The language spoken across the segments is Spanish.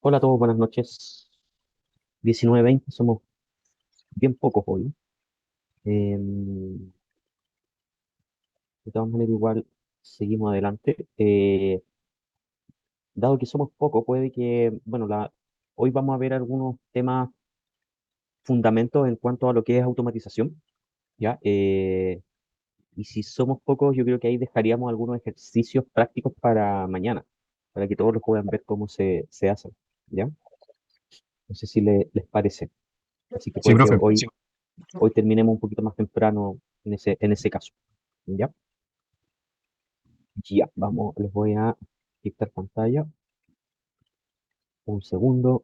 Hola a todos, buenas noches. 19:20, somos bien pocos hoy. De todas maneras, igual seguimos adelante. Dado que somos pocos, puede que, bueno, hoy vamos a ver algunos temas fundamentos en cuanto a lo que es automatización, ¿ya? Y si somos pocos, yo creo que ahí dejaríamos algunos ejercicios prácticos para mañana, para que todos los puedan ver cómo se hacen, ¿ya? No sé si les parece. Así que Sí, puede que profe. hoy terminemos un poquito más temprano en ese caso. ¿Ya? Ya, vamos, les voy a dictar pantalla. Un segundo.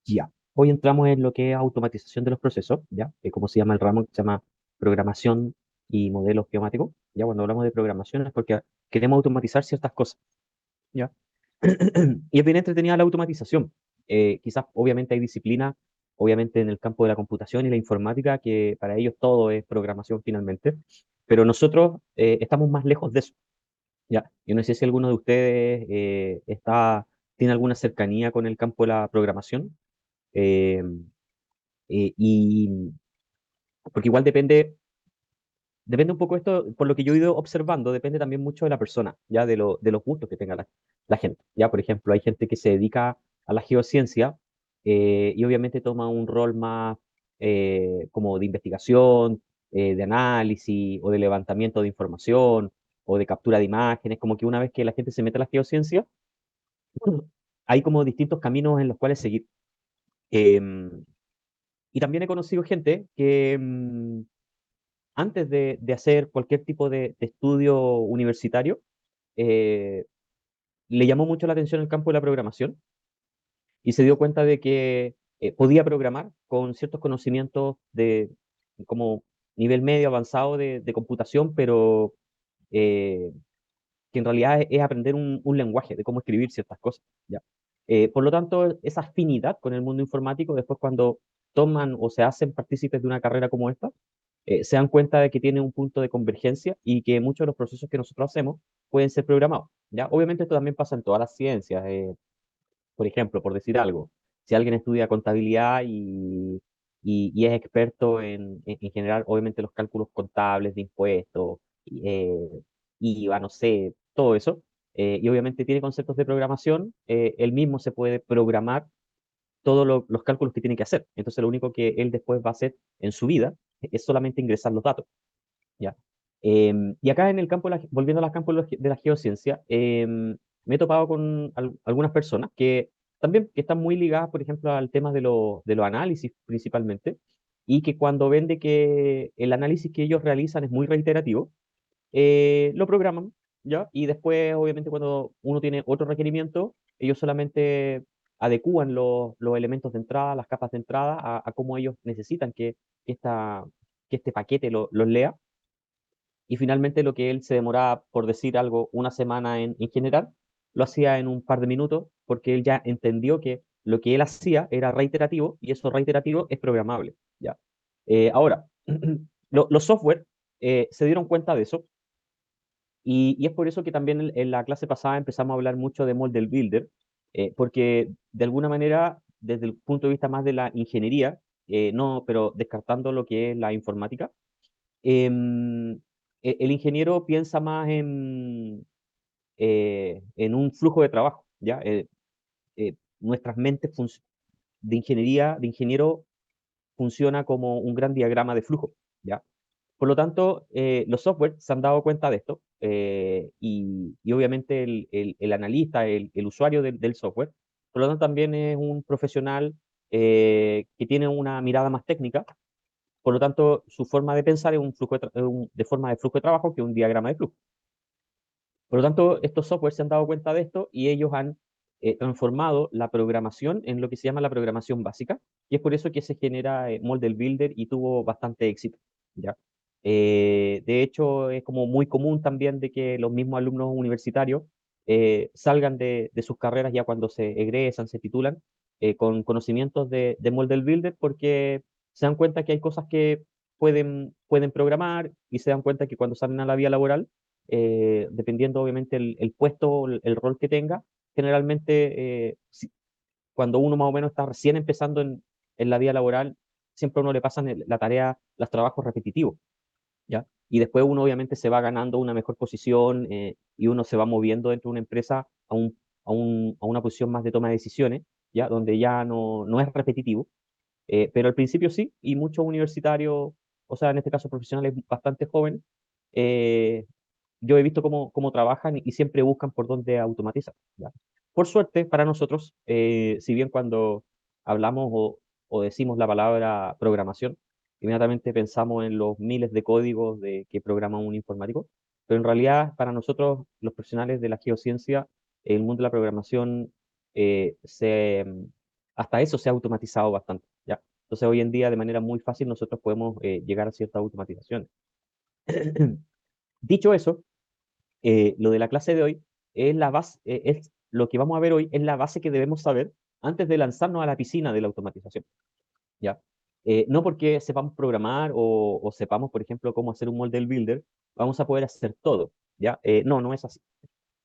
Ya. Hoy entramos en lo que es automatización de los procesos, ¿ya? Como se llama el ramo, que se llama programación y modelos geomáticos. Ya, cuando hablamos de programación es porque queremos automatizar ciertas cosas, ¿ya? Y es bien entretenida la automatización. Quizás, obviamente, hay disciplinas, obviamente, en el campo de la computación y la informática, que para ellos todo es programación finalmente, pero nosotros estamos más lejos de eso. Ya, yo no sé si alguno de ustedes tiene alguna cercanía con el campo de la programación, eh, y porque igual depende un poco esto, por lo que yo he ido observando, depende también mucho de la persona, ya de los gustos que tenga la gente. Ya, por ejemplo, hay gente que se dedica a la geociencia, y obviamente toma un rol más como de investigación, de análisis o de levantamiento de información o de captura de imágenes, como que una vez que la gente se mete a la geociencia, hay como distintos caminos en los cuales seguir. Em, y también he conocido gente que antes de hacer cualquier tipo de estudio universitario, eh, le llamó mucho la atención el campo de la programación y se dio cuenta de que podía programar con ciertos conocimientos de como nivel medio avanzado de computación, pero eh, que en realidad es aprender un lenguaje de cómo escribir ciertas cosas, ¿ya? Por lo tanto, esa afinidad con el mundo informático, después cuando toman o se hacen partícipes de una carrera como esta, se dan cuenta de que tiene un punto de convergencia y que muchos de los procesos que nosotros hacemos pueden ser programados, ¿ya? Obviamente esto también pasa en todas las ciencias. Por ejemplo, por decir algo, si alguien estudia contabilidad y es experto en generar, obviamente, los cálculos contables de impuestos, IVA, no sé, todo eso, y obviamente tiene conceptos de programación, él mismo se puede programar todos los cálculos que tiene que hacer. Entonces, lo único que él después va a hacer en su vida es solamente ingresar los datos, ¿ya? Y acá en el campo, volviendo al campo de la geociencia, me he topado con algunas personas que también que están muy ligadas, por ejemplo, al tema de los análisis principalmente, y que cuando ven de que el análisis que ellos realizan es muy reiterativo, lo programan, ¿ya? Y después, obviamente, cuando uno tiene otro requerimiento, ellos solamente adecúan los elementos de entrada, las capas de entrada, a cómo ellos necesitan que, esta, que este paquete los lea, y finalmente lo que él se demoraba, por decir algo, una semana en general, lo hacía en un par de minutos porque él ya entendió que lo que él hacía era reiterativo y eso reiterativo es programable. ¿Ya? Ahora, los software se dieron cuenta de eso, y es por eso que también en la clase pasada empezamos a hablar mucho de Model Builder, porque de alguna manera, desde el punto de vista más de la ingeniería, no, pero descartando lo que es la informática, em, el ingeniero piensa más en un flujo de trabajo, ¿ya? Nuestras mentes de ingeniero funciona como un gran diagrama de flujo, ¿ya? Por lo tanto, los software se han dado cuenta de esto, y obviamente el analista, el usuario del software, por lo tanto también es un profesional que tiene una mirada más técnica. Por lo tanto, su forma de pensar es un flujo de forma de flujo de trabajo que un diagrama de flujo. Por lo tanto, estos softwares se han dado cuenta de esto y ellos han transformado la programación en lo que se llama la programación básica, y es por eso que se genera Model Builder y tuvo bastante éxito, ¿ya? De hecho, es como muy común también de que los mismos alumnos universitarios salgan de sus carreras ya cuando se egresan, se titulan, con conocimientos de Model Builder, porque se dan cuenta que hay cosas que pueden programar y se dan cuenta que cuando salen a la vía laboral, dependiendo obviamente el puesto, el rol que tenga, generalmente cuando uno más o menos está recién empezando en la vía laboral, siempre a uno le pasan la tarea, los trabajos repetitivos, ¿ya? Y después uno obviamente se va ganando una mejor posición y uno se va moviendo dentro de una empresa a una posición más de toma de decisiones, ¿ya? Donde ya no es repetitivo, pero al principio sí, y muchos universitarios, o sea, en este caso profesionales bastante jóvenes, eh, yo he visto cómo trabajan y siempre buscan por dónde automatizar, ¿ya? Por suerte, para nosotros, si bien cuando hablamos o decimos la palabra programación, inmediatamente pensamos en los miles de códigos que programa un informático, pero en realidad para nosotros, los profesionales de la geociencia, el mundo de la programación, hasta eso se ha automatizado bastante, ¿ya? Entonces hoy en día de manera muy fácil nosotros podemos llegar a ciertas automatizaciones. Dicho eso, lo de la clase de hoy es la base, es lo que vamos a ver hoy es la base que debemos saber antes de lanzarnos a la piscina de la automatización, ¿ya? No porque sepamos programar o sepamos, por ejemplo, cómo hacer un model builder, vamos a poder hacer todo, ¿ya? No es así.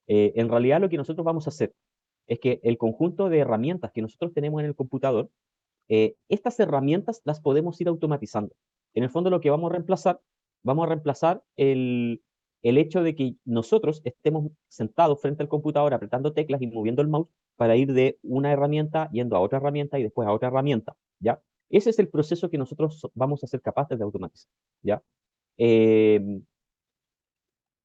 En realidad lo que nosotros vamos a hacer es que el conjunto de herramientas que nosotros tenemos en el computador, estas herramientas las podemos ir automatizando. En el fondo lo que vamos a reemplazar el hecho de que nosotros estemos sentados frente al computador apretando teclas y moviendo el mouse para ir de una herramienta yendo a otra herramienta y después a otra herramienta, ¿ya? Ese es el proceso que nosotros vamos a ser capaces de automatizar, ¿ya? Eh,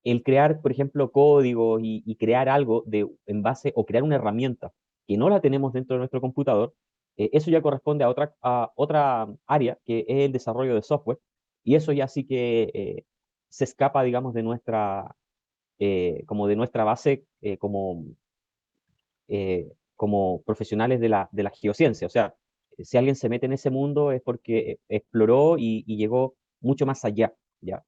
el crear, por ejemplo, códigos y crear algo en base o crear una herramienta que no la tenemos dentro de nuestro computador, eso ya corresponde a otra área que es el desarrollo de software y eso ya sí que se escapa, digamos, como de nuestra base como profesionales de la geociencia. O sea, si alguien se mete en ese mundo es porque exploró y llegó mucho más allá, ¿ya?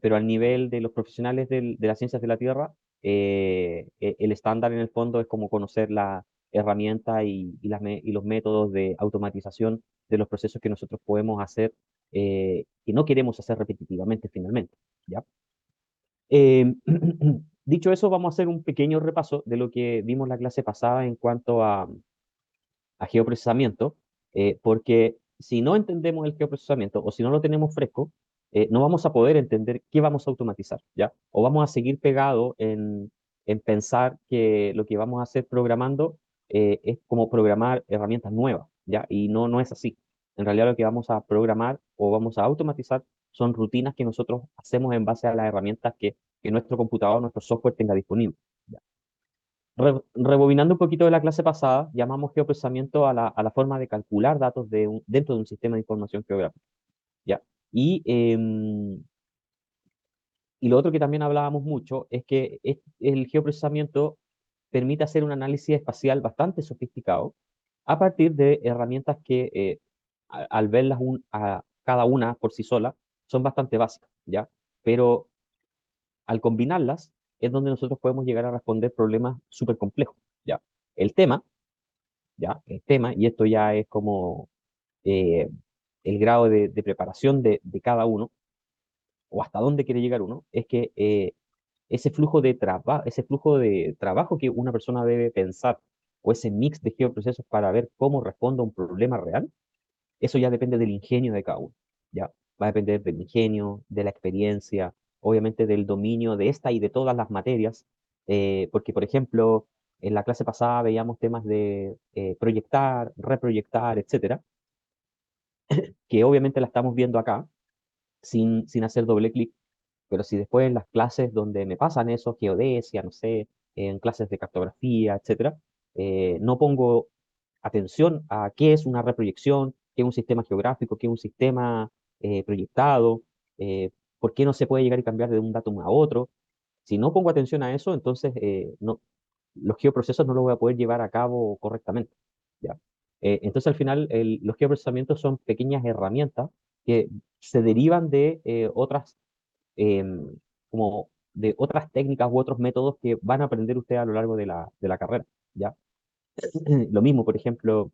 Pero al nivel de los profesionales de las ciencias de la Tierra, el estándar en el fondo es como conocer la herramienta y los métodos de automatización de los procesos que nosotros podemos hacer, que no queremos hacer repetitivamente finalmente, ¿ya? Eh, dicho eso, vamos a hacer un pequeño repaso de lo que vimos la clase pasada en cuanto a geoprocesamiento, porque si no entendemos el geoprocesamiento o si no lo tenemos fresco, no vamos a poder entender qué vamos a automatizar, ¿ya? O vamos a seguir pegados en pensar que lo que vamos a hacer programando es como programar herramientas nuevas, ¿ya? Y no es así. En realidad lo que vamos a programar o vamos a automatizar son rutinas que nosotros hacemos en base a las herramientas que nuestro computador, nuestro software tenga disponible. Rebobinando un poquito de la clase pasada, llamamos geoprocesamiento a la forma de calcular datos dentro de un sistema de información geográfica, ¿ya? Y, y lo otro que también hablábamos mucho es que el geoprocesamiento permite hacer un análisis espacial bastante sofisticado a partir de herramientas que, al verlas a cada una por sí sola, son bastante básicas, ¿ya? Pero al combinarlas es donde nosotros podemos llegar a responder problemas súper complejos, ¿ya? El tema ¿ya? El tema, y esto ya es como eh, el grado de preparación de cada uno, o hasta dónde quiere llegar uno, es que ese flujo de trabajo que una persona debe pensar, o ese mix de geoprocesos para ver cómo responde a un problema real, eso ya depende del ingenio de cada uno, ¿ya? Va a depender del ingenio, de la experiencia, obviamente del dominio de esta y de todas las materias, porque, por ejemplo, en la clase pasada veíamos temas de proyectar, reproyectar, etcétera, que obviamente la estamos viendo acá sin hacer doble clic, pero si después en las clases donde me pasan eso, geodesia, no sé, en clases de cartografía, etcétera, no pongo atención a qué es una reproyección, qué es un sistema geográfico, qué es un sistema proyectado, por qué no se puede llegar y cambiar de un dato a otro. Si no pongo atención a eso, entonces los geoprocesos no los voy a poder llevar a cabo correctamente, ¿ya? Entonces, al final, los geoprocesamientos son pequeñas herramientas que se derivan de como de otras técnicas u otros métodos que van a aprender ustedes a lo largo de de la carrera, ¿ya? Lo mismo, por ejemplo,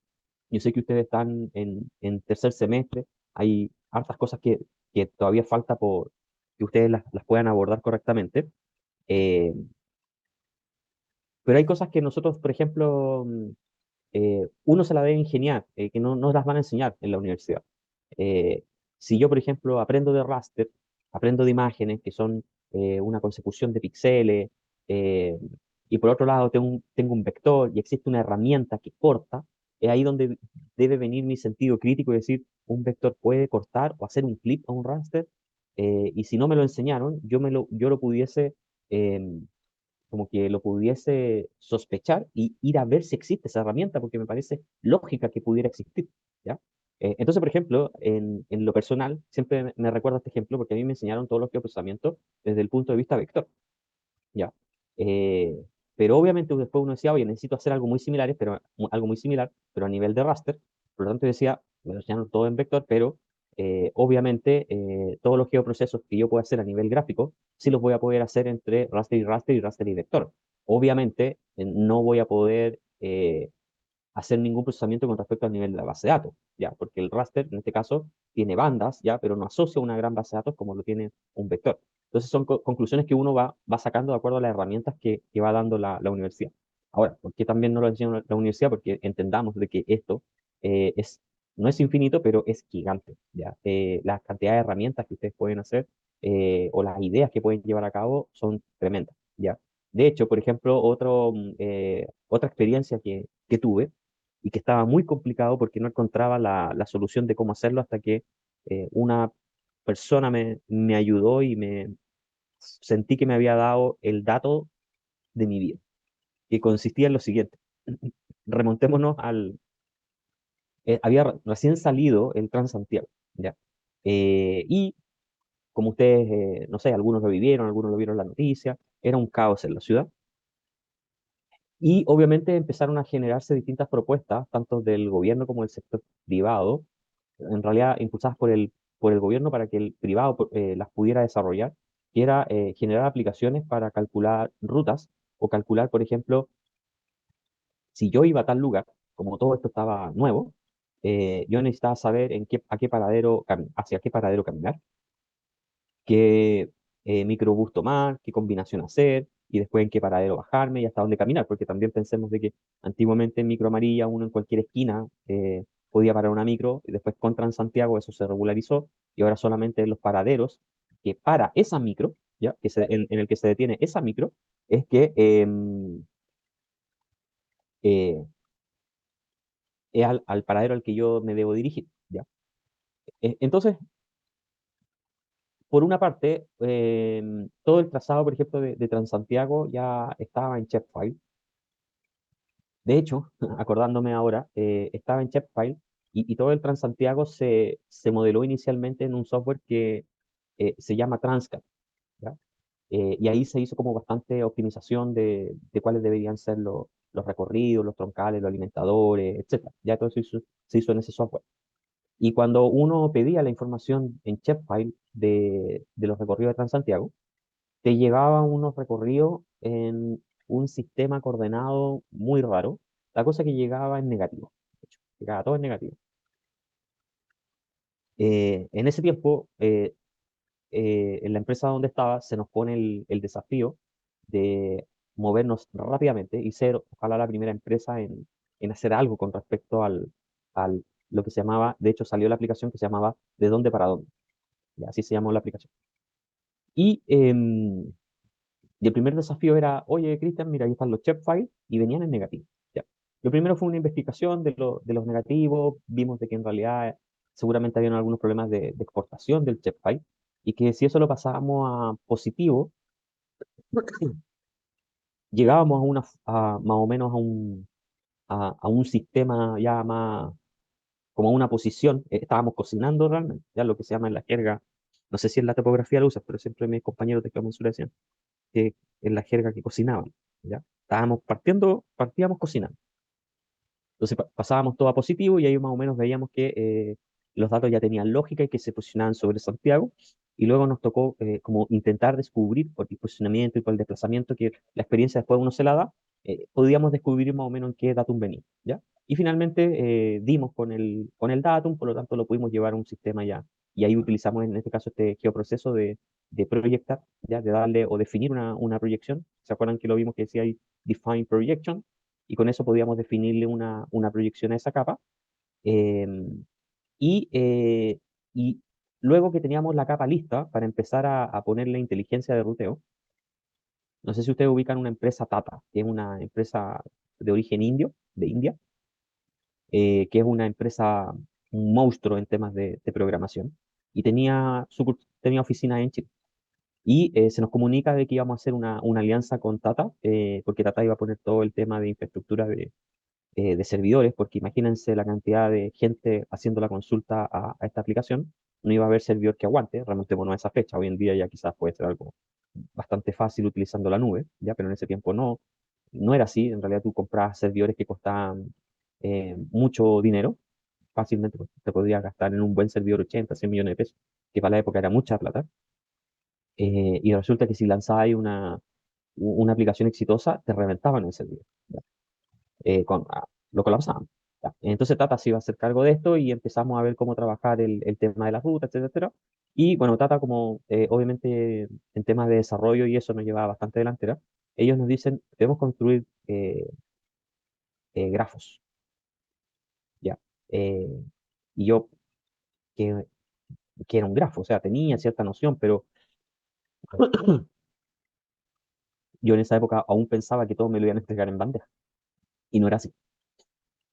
yo sé que ustedes están en tercer semestre, hay hartas cosas que que todavía falta por que ustedes las puedan abordar correctamente. Eh, pero hay cosas que nosotros, por ejemplo, uno se la debe ingeniar, que no las van a enseñar en la universidad. Eh, si yo, por ejemplo, aprendo de raster, aprendo de imágenes que son una consecución de píxeles, eh, y por otro lado tengo un vector y existe una herramienta que corta, es ahí donde debe venir mi sentido crítico y decir, un vector puede cortar o hacer un clip a un raster, y si no me lo enseñaron, yo lo pudiese como que lo pudiese sospechar y ir a ver si existe esa herramienta, porque me parece lógica que pudiera existir, ¿ya? Entonces, por ejemplo, en lo personal, siempre me recuerda este ejemplo porque a mí me enseñaron todos los procesamientos desde el punto de vista vector, ¿ya? Eh, pero obviamente después uno decía, oye, necesito hacer algo muy similar, algo muy similar, pero a nivel de raster. Por lo tanto, decía, me lo enseñaron todo en vector, pero obviamente todos los geoprocesos que yo pueda hacer a nivel gráfico, sí los voy a poder hacer entre raster y raster y vector. Obviamente, no voy a poder hacer ningún procesamiento con respecto al nivel de la base de datos, ¿ya? Porque el raster, en este caso, tiene bandas, ¿ya? Pero no asocia una gran base de datos como lo tiene un vector. Entonces son conclusiones que uno va sacando de acuerdo a las herramientas que va dando la universidad. Ahora, ¿por qué también no lo enseña la universidad? Porque entendamos de que esto no es infinito, pero es gigante, ¿ya? La cantidad de herramientas que ustedes pueden hacer o las ideas que pueden llevar a cabo son tremendas, ¿ya? De hecho, por ejemplo, otra experiencia que tuve y que estaba muy complicado porque no encontraba la solución de cómo hacerlo hasta que una persona me ayudó y me sentí que me había dado el dato de mi vida, que consistía en lo siguiente. Remontémonos había recién salido el Transantiago, ¿ya? Y como ustedes, no sé, algunos lo vivieron, algunos lo vieron en la noticia, era un caos en la ciudad. Y obviamente empezaron a generarse distintas propuestas, tanto del gobierno como del sector privado, en realidad impulsadas por el gobierno para que el privado las pudiera desarrollar, que era generar aplicaciones para calcular rutas o calcular, por ejemplo, si yo iba a tal lugar, como todo esto estaba nuevo, yo necesitaba saber hacia qué paradero caminar, qué microbús tomar, qué combinación hacer, y después en qué paradero bajarme y hasta dónde caminar, porque también pensemos de que antiguamente en micro amarilla uno en cualquier esquina podía parar una micro, y después con Transantiago eso se regularizó, y ahora solamente en los paraderos que para esa micro, ¿ya? En el que se detiene esa micro, es que eh, es al paradero al que yo me debo dirigir, ¿ya? Entonces, por una parte, todo el trazado, por ejemplo, de Transantiago ya estaba en Shapefile. De hecho, acordándome ahora, estaba en Shapefile y todo el Transantiago se modeló inicialmente en un software que se llama Transcat, ¿ya? Y ahí se hizo como bastante optimización de cuáles deberían ser los recorridos, los troncales, los alimentadores, etcétera. Ya todo eso se hizo en ese software. Y cuando uno pedía la información en Shapefile de los recorridos de Transantiago, te llevaba unos recorridos en un sistema coordenado muy raro. La cosa que llegaba en negativo. De hecho, llegaba todo en negativo. En ese tiempo, en la empresa donde estaba, se nos pone el desafío de movernos rápidamente y ser, ojalá, la primera empresa en hacer algo con respecto al lo que se llamaba, de hecho salió la aplicación que se llamaba ¿De dónde para dónde? Y así se llamó la aplicación. Y el primer desafío era, oye, Cristian, mira, ahí están los files y venían en negativo. Ya. Lo primero fue una investigación de los negativos, vimos de que en realidad seguramente habían algunos problemas de exportación del file y que si eso lo pasábamos a positivo, llegábamos más o menos a un sistema ya más, como a una posición, estábamos cocinando realmente, ya lo que se llama en la jerga, no sé si en la topografía lo usas, pero siempre mis compañeros de geomensura decían que en la jerga que cocinaban, ¿ya? Partíamos cocinando. Entonces pasábamos todo a positivo y ahí más o menos veíamos que los datos ya tenían lógica y que se posicionaban sobre Santiago. Y luego nos tocó como intentar descubrir por el posicionamiento y por el desplazamiento, que la experiencia después uno se la da, podíamos descubrir más o menos en qué datum venía, ¿ya? Y finalmente dimos con el datum, por lo tanto lo pudimos llevar a un sistema ya y ahí utilizamos en este caso este geoproceso de proyectar, ¿ya? De darle o definir una proyección. ¿Se acuerdan que lo vimos que decía ahí define projection? Y con eso podíamos definirle una proyección a esa capa. em, y, eh, y luego que teníamos la capa lista para empezar a ponerle inteligencia de ruteo, no sé si ustedes ubican una empresa Tata, que es una empresa de origen indio, de India, que es una empresa, un monstruo en temas de programación, y tenía oficinas en Chile. Y se nos comunica de que íbamos a hacer una alianza con Tata, porque Tata iba a poner todo el tema de infraestructura de servidores, porque imagínense la cantidad de gente haciendo la consulta a esta aplicación, no iba a haber servidor que aguante, remontémonos a esa fecha, hoy en día ya quizás puede ser algo bastante fácil utilizando la nube, ya, pero en ese tiempo no era así, en realidad tú comprabas servidores que costaban mucho dinero, fácilmente pues, te podrías gastar en un buen servidor 80, 100 millones de pesos, que para la época era mucha plata, y resulta que si lanzabas ahí una aplicación exitosa, te reventaban el servidor, ¿ya? Lo colapsaban. ¿Ya? Entonces Tata se iba a hacer cargo de esto y empezamos a ver cómo trabajar el tema de las rutas, etcétera, etcétera. Y bueno, Tata, como obviamente en temas de desarrollo y eso nos llevaba bastante delantera, ellos nos dicen, debemos construir grafos, ¿ya? Eh, y yo, que, que era un grafo, o sea, tenía cierta noción, pero yo en esa época aún pensaba que todo me lo iban a entregar en bandeja, y no era así.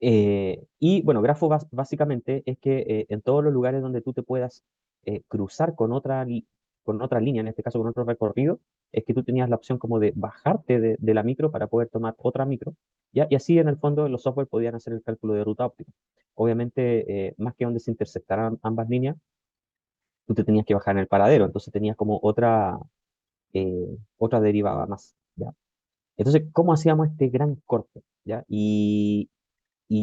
Y bueno, grafo básicamente es que en todos los lugares donde tú te puedas cruzar con otra línea, en este caso con otro recorrido, es que tú tenías la opción como de bajarte de la micro para poder tomar otra micro, ¿ya? Y así en el fondo los software podían hacer el cálculo de ruta óptima. Obviamente, más que donde se intersectaran ambas líneas, tú te tenías que bajar en el paradero, entonces tenías como otra derivada más, ¿ya? Entonces, ¿cómo hacíamos este gran corte? ¿Ya? Y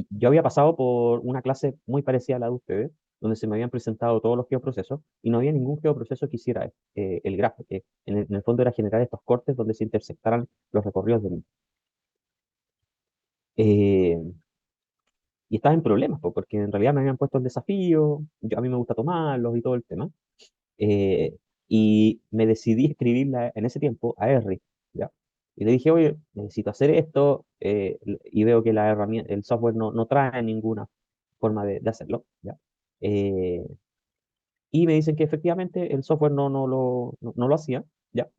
yo había pasado por una clase muy parecida a la de ustedes, donde se me habían presentado todos los geoprocesos y no había ningún geoproceso que hiciera el grafo, que en el fondo era generar estos cortes donde se intersectaran los recorridos de mí. Eh, y estaba en problemas, porque en realidad me habían puesto el desafío, a mí me gusta tomarlos y todo el tema, eh, y me decidí escribirla en ese tiempo a R, ¿ya? Y le dije, oye, necesito hacer esto, y veo que la herramienta, el software no trae ninguna forma de hacerlo, ¿ya? Eh, y me dicen que efectivamente el software no lo hacía, ¿ya?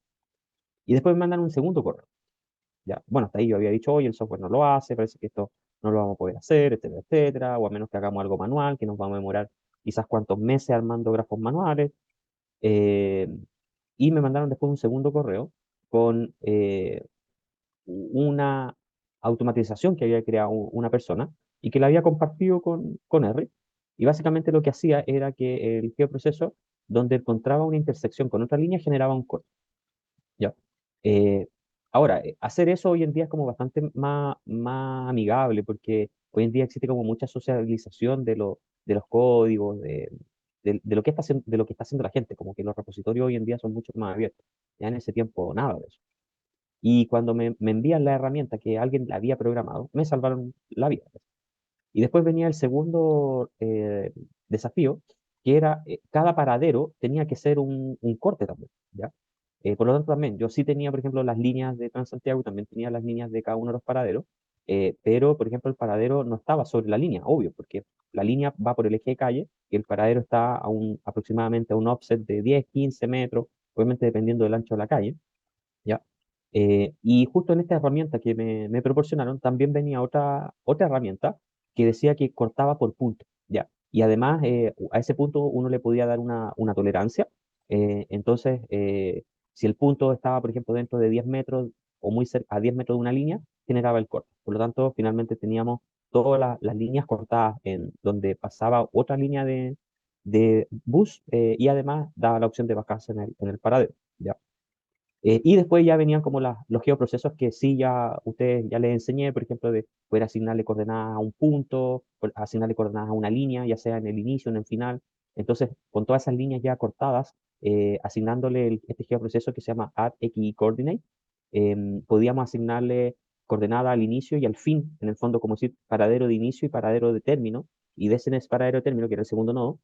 Y después me mandan un segundo correo, ¿ya? Bueno, hasta ahí yo había dicho, oye, el software no lo hace, parece que esto no lo vamos a poder hacer, etcétera, etcétera, o a menos que hagamos algo manual, que nos vamos a demorar quizás cuántos meses armando grafos manuales. Eh, y me mandaron después un segundo correo con una automatización que había creado una persona y que la había compartido con R. Y básicamente lo que hacía era que el geoproceso, donde encontraba una intersección con otra línea, generaba un corte. ¿Ya? Eh, Ahora, hacer eso hoy en día es como bastante más amigable porque hoy en día existe como mucha socialización de los códigos, de lo que de lo que está haciendo la gente, como que los repositorios hoy en día son mucho más abiertos. Ya en ese tiempo nada de eso. Y cuando me envían la herramienta que alguien la había programado, me salvaron la vida. Y después venía el segundo desafío, que era cada paradero tenía que ser un corte también, ¿ya? Por lo tanto, también, yo sí tenía, por ejemplo, las líneas de Transantiago, también tenía las líneas de cada uno de los paraderos, pero, por ejemplo, el paradero no estaba sobre la línea, obvio, porque la línea va por el eje de calle y el paradero está aproximadamente a un offset de 10, 15 metros, obviamente dependiendo del ancho de la calle, ¿ya? Y justo en esta herramienta que me proporcionaron también venía otra herramienta que decía que cortaba por punto, ¿ya? Y además a ese punto uno le podía dar una tolerancia. Entonces, si el punto estaba, por ejemplo, dentro de 10 metros o muy cerca, a 10 metros de una línea, generaba el corte. Por lo tanto, finalmente teníamos todas las líneas cortadas en donde pasaba otra línea de bus, y además daba la opción de bajarse en el paradero, ¿ya? Y después ya venían como los geoprocesos que sí ya ustedes ya les enseñé, por ejemplo, de poder asignarle coordenadas a un punto, asignarle coordenadas a una línea, ya sea en el inicio o en el final. Entonces, con todas esas líneas ya cortadas, asignándole este geoproceso que se llama add-xcoordinate, podíamos asignarle coordenada al inicio y al fin, en el fondo, como decir paradero de inicio y paradero de término, y de ese paradero de término, que era el segundo nodo,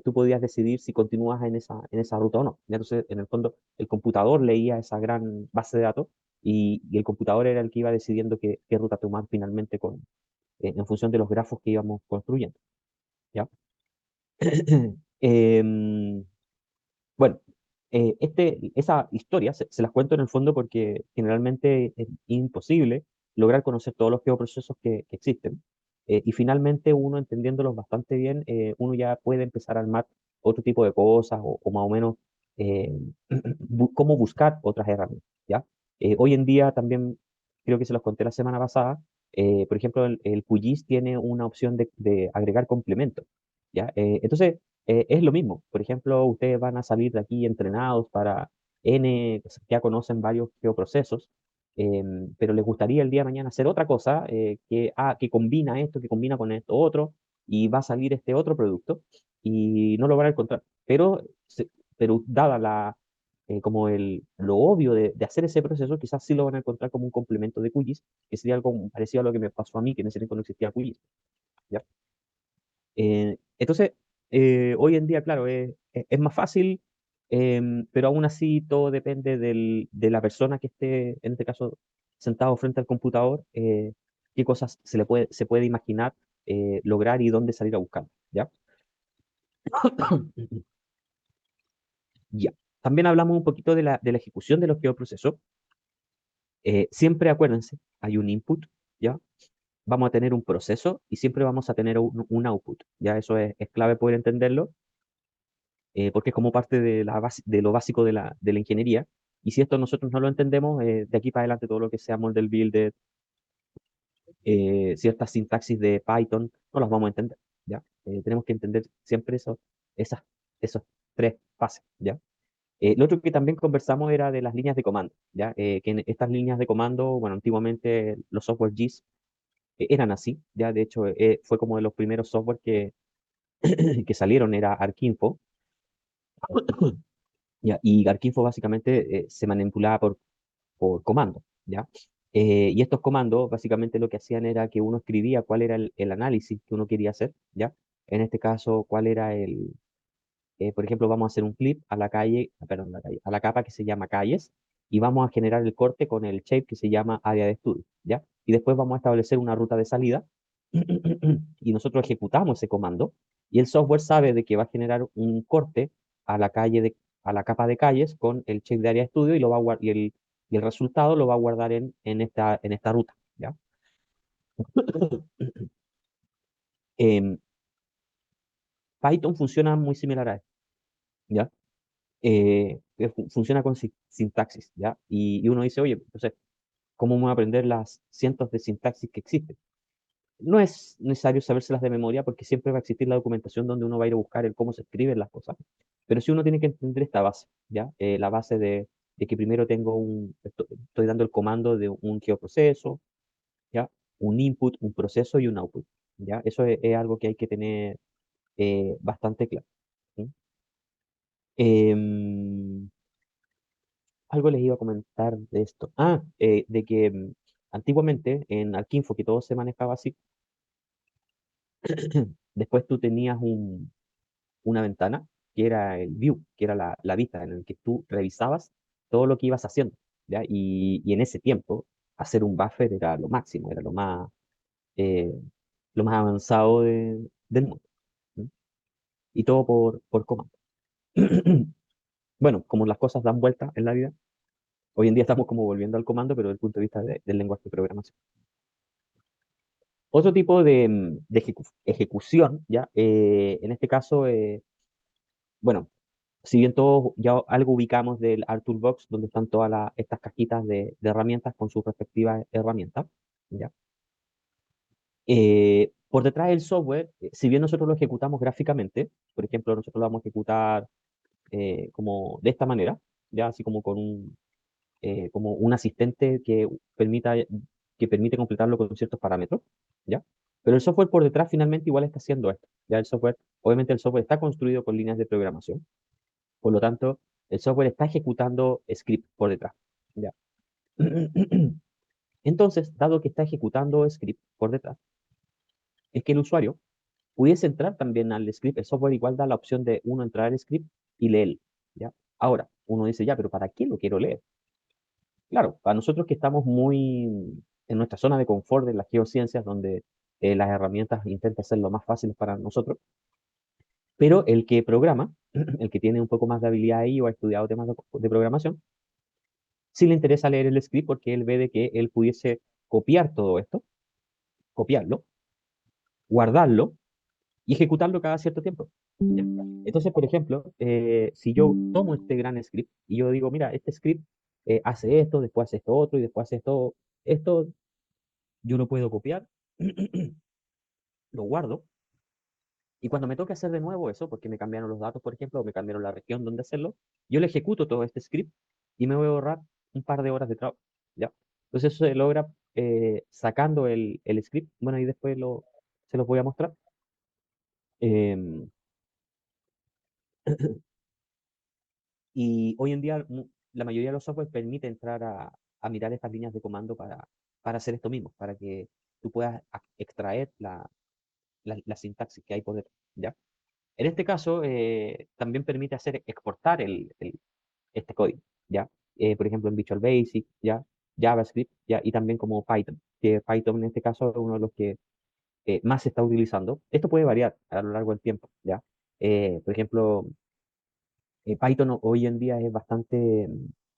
tú podías decidir si continúas en esa ruta o no. ¿Ya? Entonces, en el fondo, el computador leía esa gran base de datos y el computador era el que iba decidiendo qué ruta tomar finalmente en función de los grafos que íbamos construyendo. ¿Ya? Em, bueno, esa historia se las cuento en el fondo porque generalmente es imposible lograr conocer todos los geoprocesos que existen. Y finalmente uno entendiéndolos bastante bien, uno ya puede empezar a armar otro tipo de cosas o más o menos eh, cómo buscar otras herramientas, ¿ya? Hoy en día también, creo que se los conté la semana pasada, por ejemplo, el QGIS tiene una opción de agregar complementos, ¿ya? Entonces, es lo mismo. Por ejemplo, ustedes van a salir de aquí entrenados para N, ya conocen varios geoprocesos, pero les gustaría el día de mañana hacer otra cosa que combina esto, que combina con esto otro, y va a salir este otro producto y no lo van a encontrar. Pero dada como lo obvio de hacer ese proceso, quizás sí lo van a encontrar como un complemento de QGIS, que sería algo parecido a lo que me pasó a mí, que en ese tiempo no existía QGIS. ¿Ya? Entonces, hoy en día, claro, es más fácil, pero aún así todo depende de la persona que esté, en este caso, sentado frente al computador, qué cosas se puede imaginar lograr y dónde salir a buscar, ¿ya? Ya. También hablamos un poquito de la ejecución de los geoprocesos. Siempre acuérdense, hay un input, ¿ya? Vamos a tener un proceso y siempre vamos a tener un output, ¿ya? Eso es clave poder entenderlo porque es como parte de lo básico de la ingeniería. Y si esto nosotros no lo entendemos, de aquí para adelante todo lo que sea model builder, ciertas sintaxis de Python, no las vamos a entender, ¿ya? Tenemos que entender siempre esas, esos tres fases, ¿ya? Lo otro que también conversamos era de las líneas de comando, ¿ya? Que en estas líneas de comando, bueno, antiguamente los software GIS eran así, ¿ya? De hecho, fue como de los primeros software que salieron, era Arquinfo, ¿ya? Y Arquinfo básicamente se manipulaba por comando, ¿ya? Y estos comandos básicamente lo que hacían era que uno escribía cuál era el análisis que uno quería hacer, ¿ya? En este caso, cuál era por ejemplo, vamos a hacer un clip a la calle, perdón, a la capa que se llama calles, y vamos a generar el corte con el shape que se llama área de estudio, ¿ya? Y después vamos a establecer una ruta de salida, y nosotros ejecutamos ese comando, y el software sabe de que va a generar un corte a la a la capa de calles con el shape de área de estudio y lo va a y el resultado lo va a guardar en esta ruta, ¿ya? Em, Python funciona muy similar a esto, ¿ya? Funciona con sintaxis, ¿ya? Y uno dice, oye, entonces, ¿cómo voy a aprender las cientos de sintaxis que existen? No es necesario sabérselas de memoria porque siempre va a existir la documentación donde uno va a ir a buscar el cómo se escriben las cosas. Pero sí uno tiene que entender esta base, ¿ya? La base de que primero estoy dando el comando de un geoproceso, ¿ya? Un input, un proceso y un output, ¿ya? Eso es algo que hay que tener bastante claro. ¿Sí? Em, Algo les iba a comentar de esto. De que antiguamente en Arquinfo, que todo se manejaba así, después tú tenías una ventana que era el view, que era la vista en el que tú revisabas todo lo que ibas haciendo, ¿ya? Y en ese tiempo, hacer un buffer era lo máximo, era eh, lo más avanzado del mundo, ¿sí? Y todo por comando. Bueno, como las cosas dan vueltas en la vida, hoy en día estamos como volviendo al comando, pero desde el punto de vista del lenguaje de programación. Otro tipo de ejecución, ¿ya? En este caso, bueno, si bien todos ya algo ubicamos del Toolbox, donde están todas estas cajitas de herramientas con sus respectivas herramientas, ¿ya? Por detrás del software, si bien nosotros lo ejecutamos gráficamente, por ejemplo, nosotros lo vamos a ejecutar como de esta manera, ¿ya? Así como como un asistente que permite completarlo con ciertos parámetros, ¿ya? Pero el software por detrás finalmente igual está haciendo esto, ¿ya? Obviamente el software está construido con líneas de programación, por lo tanto, el software está ejecutando script por detrás, ¿ya? Entonces, dado que está ejecutando script por detrás, es que el usuario pudiese entrar también al script. El software igual da la opción de uno entrar al script y leer, ¿ya? Ahora, uno dice, ya, pero ¿para qué lo quiero leer? Claro, para nosotros que estamos muy en nuestra zona de confort de las geociencias, donde las herramientas intentan ser lo más fáciles para nosotros, pero el que programa, el que tiene un poco más de habilidad ahí o ha estudiado temas de programación, sí le interesa leer el script porque él ve de que él pudiese copiar todo esto, copiarlo, guardarlo y ejecutarlo cada cierto tiempo. ¿Ya? Entonces, por ejemplo, si yo tomo este gran script y yo digo, mira, este script hace esto, después hace esto otro y después hace esto yo lo puedo copiar, lo guardo y cuando me toque hacer de nuevo eso, porque me cambiaron los datos, por ejemplo, o me cambiaron la región donde hacerlo, yo le ejecuto todo este script y me voy a ahorrar un par de horas de trabajo. ¿Ya? Entonces eso se logra sacando el script. Bueno, y después se los voy a mostrar. Em, y hoy en día la mayoría de los software permite entrar a mirar estas líneas de comando para hacer esto mismo, para que tú puedas extraer la sintaxis que hay por detrás. ¿Ya? En este caso, también permite hacer exportar este código, ¿ya? Por ejemplo, en Visual Basic, ¿ya? JavaScript, ¿ya? Y también como Python, que Python en este caso es uno de los que más se está utilizando. Esto puede variar a lo largo del tiempo, ¿ya? Por ejemplo, Python hoy en día es bastante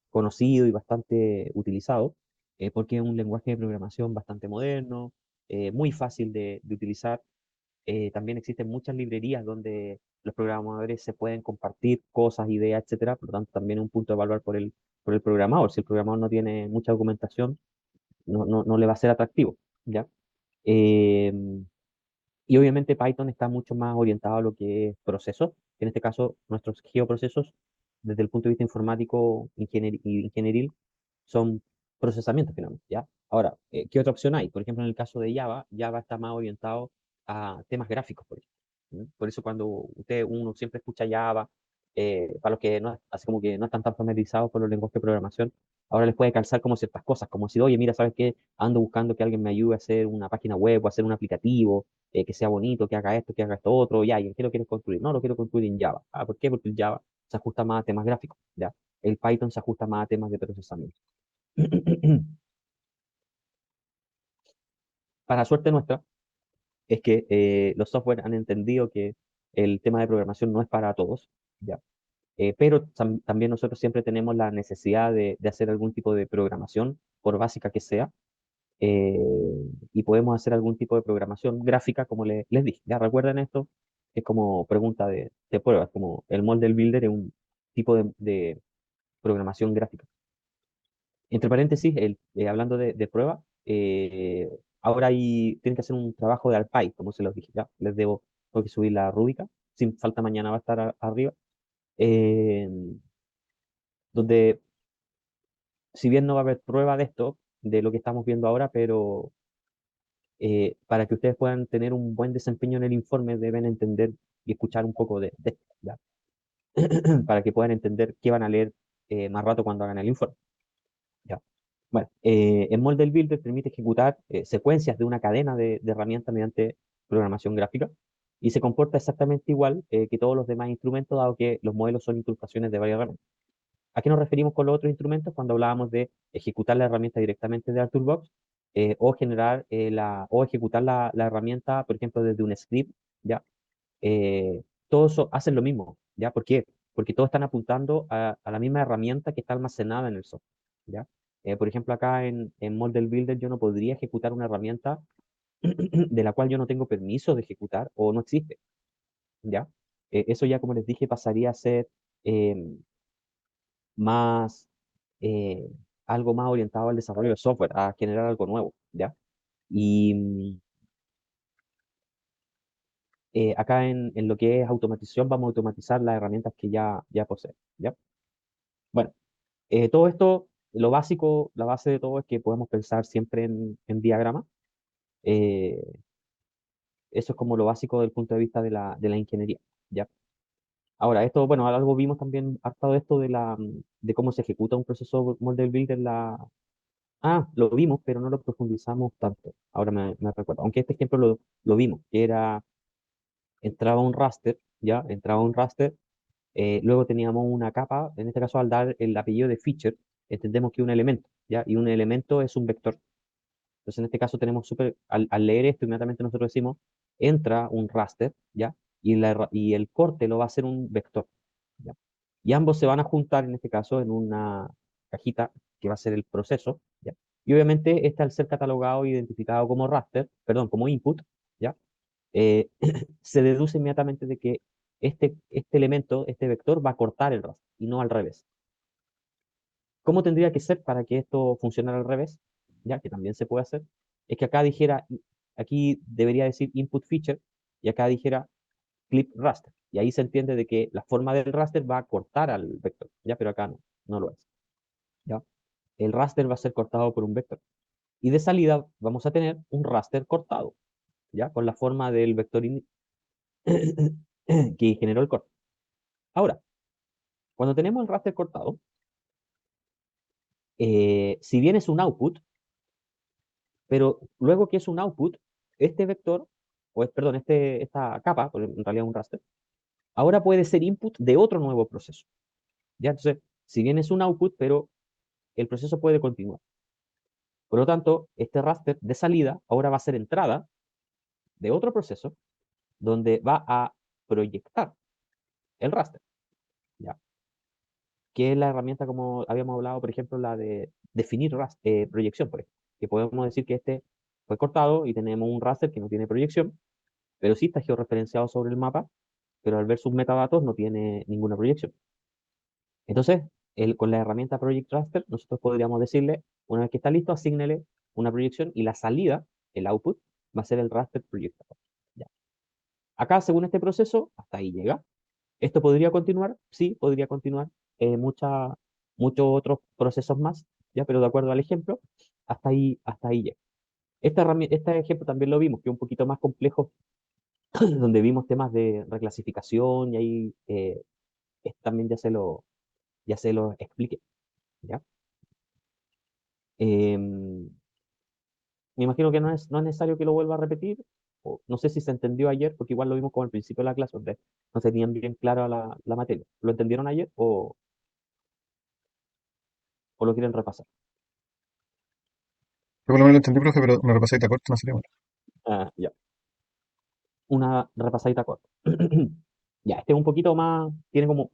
conocido y bastante utilizado, porque es un lenguaje de programación bastante moderno, muy fácil de utilizar. También existen muchas librerías donde los programadores se pueden compartir cosas, ideas, etcétera. Por lo tanto, también es un punto a evaluar por el programador. Si el programador no tiene mucha documentación, no le va a ser atractivo, ¿ya? Eh, y obviamente Python está mucho más orientado a lo que es procesos. En este caso, nuestros geoprocesos, desde el punto de vista informático y ingenieril, son procesamientos finalmente, ¿ya? Ahora, ¿qué otra opción hay? Por ejemplo, en el caso de Java, Java está más orientado a temas gráficos, por ejemplo. ¿Mm? Por eso cuando uno siempre escucha Java, para los que no, así como que no están tan familiarizados con los lenguajes de programación, ahora les puede calzar como ciertas cosas, como si, oye, mira, ¿sabes qué? Ando buscando que alguien me ayude a hacer una página web o a hacer un aplicativo que sea bonito, que haga esto otro, ya, ¿y en qué lo quieres construir? No, lo quiero construir en Java. Ah, ¿por qué? Porque el Java se ajusta más a temas gráficos, ¿ya? El Python se ajusta más a temas de procesamiento. Para suerte nuestra, es que los software han entendido que el tema de programación no es para todos, ¿ya? Pero también nosotros siempre tenemos la necesidad de hacer algún tipo de programación, por básica que sea, eh, y podemos hacer algún tipo de programación gráfica, como les dije. ¿Ya recuerden esto? Es como pregunta de pruebas, como el Model Builder es un tipo de programación gráfica. Entre paréntesis, hablando de prueba, ahora tienen que hacer un trabajo de ARPAI, como se los dije, ya, tengo que subir la rúbrica, sin falta mañana va a estar arriba, eh, donde si bien no va a haber prueba de esto, de lo que estamos viendo ahora, pero para que ustedes puedan tener un buen desempeño en el informe, deben entender y escuchar un poco de esto, ¿ya? Para que puedan entender qué van a leer más rato cuando hagan el informe. ¿Ya? Bueno, en Model Builder permite ejecutar secuencias de una cadena de herramientas mediante programación gráfica y se comporta exactamente igual que todos los demás instrumentos, dado que los modelos son incrustaciones de varias herramientas. ¿A qué nos referimos con los otros instrumentos cuando hablábamos de ejecutar la herramienta directamente de Toolbox o generar o ejecutar la herramienta, por ejemplo, desde un script? ¿Ya? Todos hacen lo mismo, ¿ya? ¿Por qué? Porque todos están apuntando a la misma herramienta que está almacenada en el software, ¿ya? Por ejemplo, acá en Model Builder yo no podría ejecutar una herramienta de la cual yo no tengo permiso de ejecutar o no existe, ¿ya? Eso ya, como les dije, pasaría a ser em, más, eh, algo más orientado al desarrollo de software, a generar algo nuevo, ¿ya? Y acá en lo que es automatización vamos a automatizar las herramientas que ya poseen, ¿ya? Bueno, todo esto, lo básico, la base de todo es que podemos pensar siempre en diagrama. Eh, Eso es como lo básico desde el punto de vista de la ingeniería, ¿ya? Ahora, esto, bueno, algo vimos también harto de esto de cómo se ejecuta un proceso Model Builder. Lo vimos, pero no lo profundizamos tanto. Ahora me recuerdo. Aunque este ejemplo lo vimos, que era entraba un raster, ¿ya? Entraba un raster, luego teníamos una capa, en este caso al dar el apellido de feature, entendemos que un elemento, ¿ya? Y un elemento es un vector. Entonces, en este caso tenemos al leer esto, inmediatamente nosotros decimos, entra un raster, ¿ya? Y el corte lo va a hacer un vector, ¿ya? Y ambos se van a juntar, en este caso, en una cajita que va a ser el proceso, ¿ya? Y obviamente, este al ser catalogado e identificado como raster, perdón, como input, ¿ya? Eh, se deduce inmediatamente de que este elemento, este vector, va a cortar el raster y no al revés. ¿Cómo tendría que ser para que esto funcionara al revés? Ya que también se puede hacer. Es que acá dijera, aquí debería decir input feature y acá dijera clip raster. Y ahí se entiende de que la forma del raster va a cortar al vector. Ya, pero acá no, no lo es. ¿Ya? El raster va a ser cortado por un vector. Y de salida vamos a tener un raster cortado, ¿ya? Con la forma del vector que generó el corte. Ahora, cuando tenemos el raster cortado, si bien es un output, pero luego que es un output, este vector, perdón, esta capa, porque en realidad es un raster, ahora puede ser input de otro nuevo proceso. ¿Ya? Entonces, si bien es un output, pero el proceso puede continuar. Por lo tanto, este raster de salida ahora va a ser entrada de otro proceso donde va a proyectar el raster, ¿ya? Que es la herramienta, como habíamos hablado, por ejemplo, la de definir proyección, por ejemplo, que podemos decir que este fue cortado y tenemos un raster que no tiene proyección, pero sí está georreferenciado sobre el mapa, pero al ver sus metadatos no tiene ninguna proyección. Entonces, con la herramienta Project Raster, nosotros podríamos decirle, una vez que está listo, asígnele una proyección y la salida, el output, va a ser el raster proyectado. Ya. Acá, según este proceso, hasta ahí llega. ¿Esto podría continuar? Sí, podría continuar. Muchos otros procesos más, ya, pero de acuerdo al ejemplo, hasta ahí llega. Este ejemplo también lo vimos, que es un poquito más complejo, donde vimos temas de reclasificación y ahí también ya se lo expliqué, ¿ya? Em, Me imagino que no es necesario que lo vuelva a repetir, o no sé si se entendió ayer, porque igual lo vimos como al principio de la clase, donde no tenían bien clara la materia. ¿Lo entendieron ayer o lo quieren repasar? Yo por lo menos lo entendí, profe, pero me repasáis de corto, no sería bueno. Ah, ya. Una repasadita corta. Ya, este es un poquito más, tiene como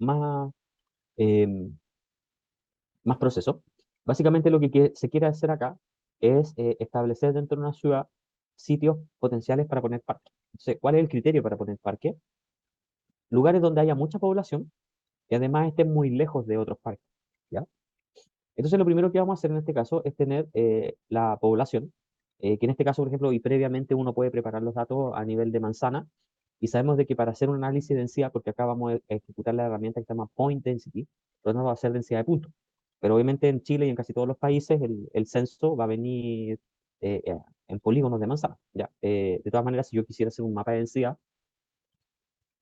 em, más proceso. Básicamente lo que se quiere hacer acá es establecer dentro de una ciudad sitios potenciales para poner parques. Entonces, ¿cuál es el criterio para poner parques? Lugares donde haya mucha población y además estén muy lejos de otros parques, ¿ya? Entonces, lo primero que vamos a hacer en este caso es tener la población, que en este caso, por ejemplo, y previamente uno puede preparar los datos a nivel de manzana, y sabemos de que para hacer un análisis de densidad, porque acá vamos a ejecutar la herramienta que se llama Point Density, pero no va a ser densidad de puntos. Pero obviamente en Chile y en casi todos los países el censo va a venir en polígonos de manzana, ¿ya? De todas maneras, si yo quisiera hacer un mapa de densidad,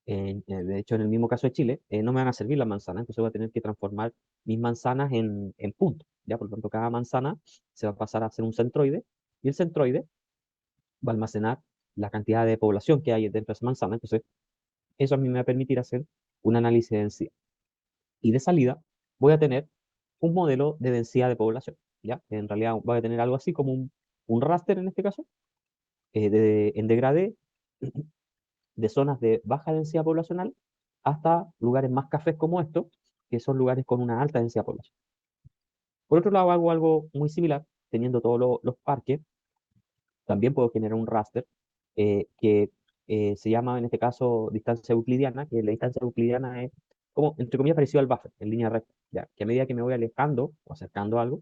de hecho, en el mismo caso de Chile, no me van a servir las manzanas, entonces voy a tener que transformar mis manzanas en puntos, ¿ya? Por lo tanto, cada manzana se va a pasar a ser un centroide, y el centroide va a almacenar la cantidad de población que hay dentro de esa manzana. Entonces, eso a mí me va a permitir hacer un análisis de densidad. Y de salida, voy a tener un modelo de densidad de población, ¿ya? En realidad, voy a tener algo así como un raster en este caso, en degradé, de zonas de baja densidad poblacional hasta lugares más cafés como estos, que son lugares con una alta densidad poblacional. Por otro lado, hago algo muy similar, teniendo todos los parques, también puedo generar un raster que se llama en este caso distancia euclidiana, que la distancia euclidiana es como, entre comillas, parecido al buffer, en línea recta, ya, que a medida que me voy alejando o acercando a algo,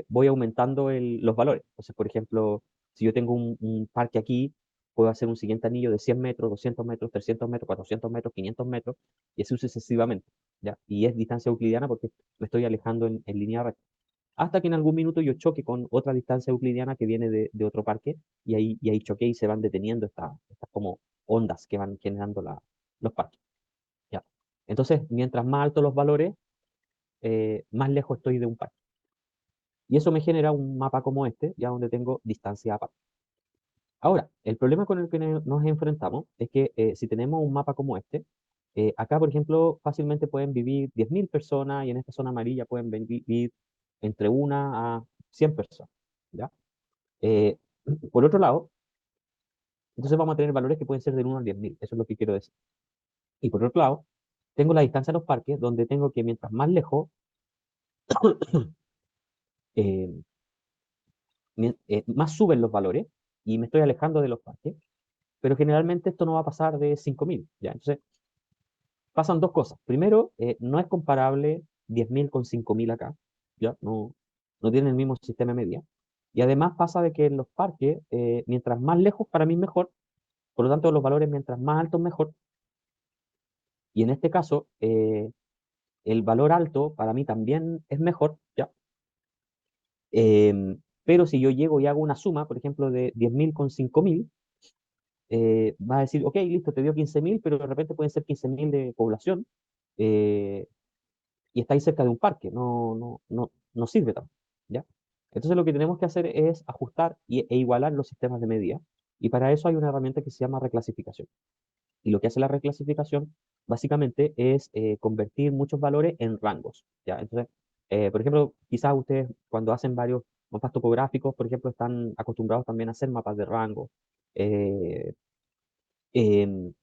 voy aumentando los valores. Entonces, por ejemplo, si yo tengo un parque aquí, puedo hacer un siguiente anillo de 100 metros, 200 metros, 300 metros, 400 metros, 500 metros, y así sucesivamente, ¿ya? Y es distancia euclidiana porque me estoy alejando en línea recta. Hasta que en algún minuto yo choque con otra distancia euclidiana que viene de otro parque, y ahí choqué y se van deteniendo estas como ondas que van generando los parques, ¿ya? Entonces, mientras más altos los valores, más lejos estoy de un parque. Y eso me genera un mapa como este, ya donde tengo distancia aparte. Ahora, el problema con el que nos enfrentamos es que si tenemos un mapa como este, acá, por ejemplo, fácilmente pueden vivir 10.000 personas y en esta zona amarilla pueden vivir entre una a 100 personas, ¿ya? Eh, por otro lado, entonces vamos a tener valores que pueden ser del 1 al 10.000, eso es lo que quiero decir. Y por otro lado, tengo la distancia a los parques, donde tengo que mientras más lejos, eh, más suben los valores y me estoy alejando de los parques, pero generalmente esto no va a pasar de 5.000, ¿ya? Entonces, pasan dos cosas. Primero, no es comparable 10.000 con 5.000 acá, ¿ya? No tienen el mismo sistema de medida. Y además pasa de que en los parques, mientras más lejos, para mí mejor, por lo tanto los valores mientras más altos mejor. Y en este caso, el valor alto para mí también es mejor, ¿ya? Pero si yo llego y hago una suma, por ejemplo, de 10.000 con 5.000, va a decir, ok, listo, te dio 15.000, pero de repente pueden ser 15.000 de población, eh, y estáis cerca de un parque, no sirve tanto, ¿ya? Entonces lo que tenemos que hacer es ajustar e igualar los sistemas de medida, y para eso hay una herramienta que se llama reclasificación. Y lo que hace la reclasificación básicamente es convertir muchos valores en rangos, ¿ya? Entonces, por ejemplo, quizás ustedes cuando hacen varios mapas topográficos, por ejemplo, están acostumbrados también a hacer mapas de rango, eh, em,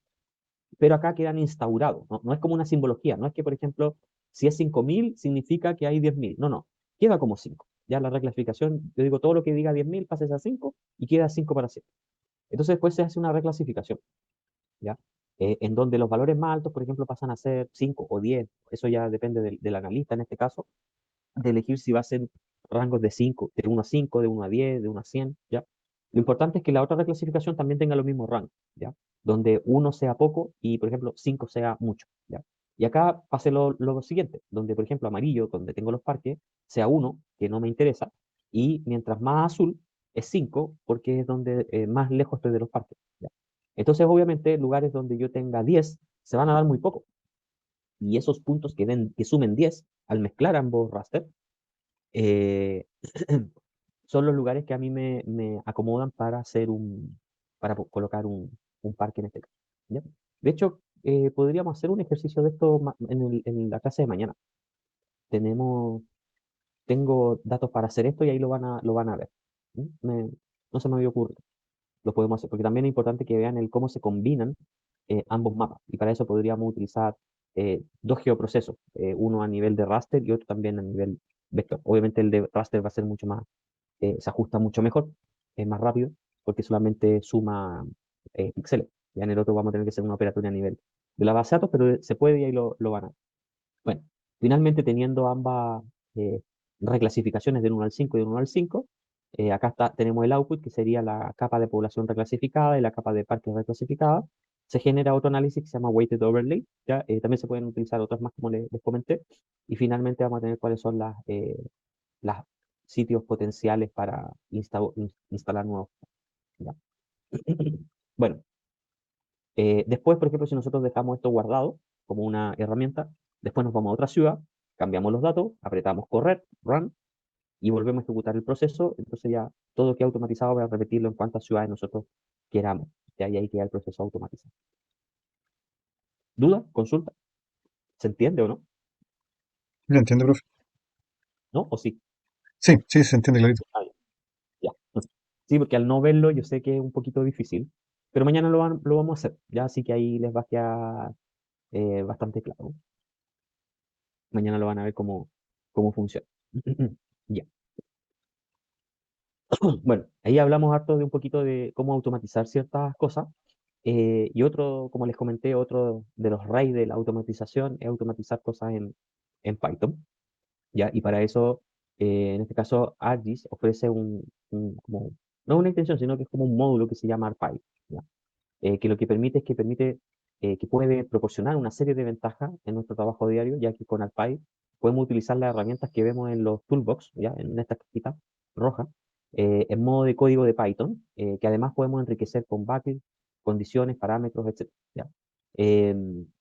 pero acá quedan instaurados, no es como una simbología, no es que, por ejemplo, si es 5.000 significa que hay 10.000, no, queda como 5. Ya la reclasificación, yo digo, todo lo que diga 10.000 pases a 5 y queda 5 para siempre. Entonces después se hace una reclasificación, ¿ya? En donde los valores más altos, por ejemplo, pasan a ser 5 o 10, eso ya depende del analista en este caso, de elegir si va a ser rangos de 5, de 1 a 5, de 1 a 10, de 1 a 100, ¿ya? Lo importante es que la otra reclasificación también tenga los mismos rangos, ¿ya? Donde 1 sea poco y, por ejemplo, 5 sea mucho, ¿ya? Y acá pase lo siguiente, donde, por ejemplo, amarillo, donde tengo los parques, sea 1, que no me interesa, y mientras más azul es 5, porque es donde más lejos estoy de los parques, ¿ya? Entonces, obviamente, lugares donde yo tenga 10 se van a dar muy poco, y esos puntos que sumen 10 al mezclar ambos raster, eh, son los lugares que a mí me acomodan para hacer colocar un parque en este caso, ¿ya? De hecho, podríamos hacer un ejercicio de esto en la clase de mañana. Tenemos, tengo datos para hacer esto y ahí lo van a ver. ¿Mm? No se me había ocurrido. Lo podemos hacer, porque también es importante que vean el cómo se combinan ambos mapas. Y para eso podríamos utilizar dos geoprocesos, uno a nivel de raster y otro también a nivel vector. Obviamente el de raster va a ser mucho más, se ajusta mucho mejor, es más rápido, porque solamente suma píxeles. Ya en el otro vamos a tener que hacer una operatoria a nivel de la base de datos, pero se puede y ahí lo van a ver. Bueno, finalmente teniendo ambas eh, reclasificaciones del 1 al 5 y del 1 al 5, acá tenemos el output, que sería la capa de población reclasificada y la capa de parques reclasificada. Se genera otro análisis que se llama Weighted Overlay, ¿ya? También se pueden utilizar otras más, como les comenté. Y finalmente vamos a tener cuáles son las sitios potenciales para instalar nuevos. ¿Ya? Bueno, después, por ejemplo, si nosotros dejamos esto guardado como una herramienta, después nos vamos a otra ciudad, cambiamos los datos, apretamos correr, run, y volvemos a ejecutar el proceso. Entonces ya todo queda automatizado para repetirlo en cuantas ciudades nosotros queramos. Ya y ahí queda el proceso automatizado. ¿Duda? ¿Consulta? ¿Se entiende o no? Lo entiendo, profe. ¿No? ¿O sí? Sí, sí, se entiende clarito. Ah, ya. Sí, porque al no verlo yo sé que es un poquito difícil, pero mañana lo vamos a hacer, ya así que ahí les va a quedar bastante claro. Mañana lo van a ver cómo funciona. Ya. Bueno, ahí hablamos harto de un poquito de cómo automatizar ciertas cosas. Y otro, como les comenté, otro de los reyes de la automatización es automatizar cosas en Python, ¿ya? Y para eso, en este caso, ArcGIS ofrece como, no una extensión, sino que es como un módulo que se llama ArcPy, ¿ya? Que lo que permite es que que puede proporcionar una serie de ventajas en nuestro trabajo diario, ya que con ArcPy podemos utilizar las herramientas que vemos en los toolbox, ¿ya? En esta cajita roja, en modo de código de Python, que además podemos enriquecer con buckets, condiciones, parámetros, etc. ¿Ya?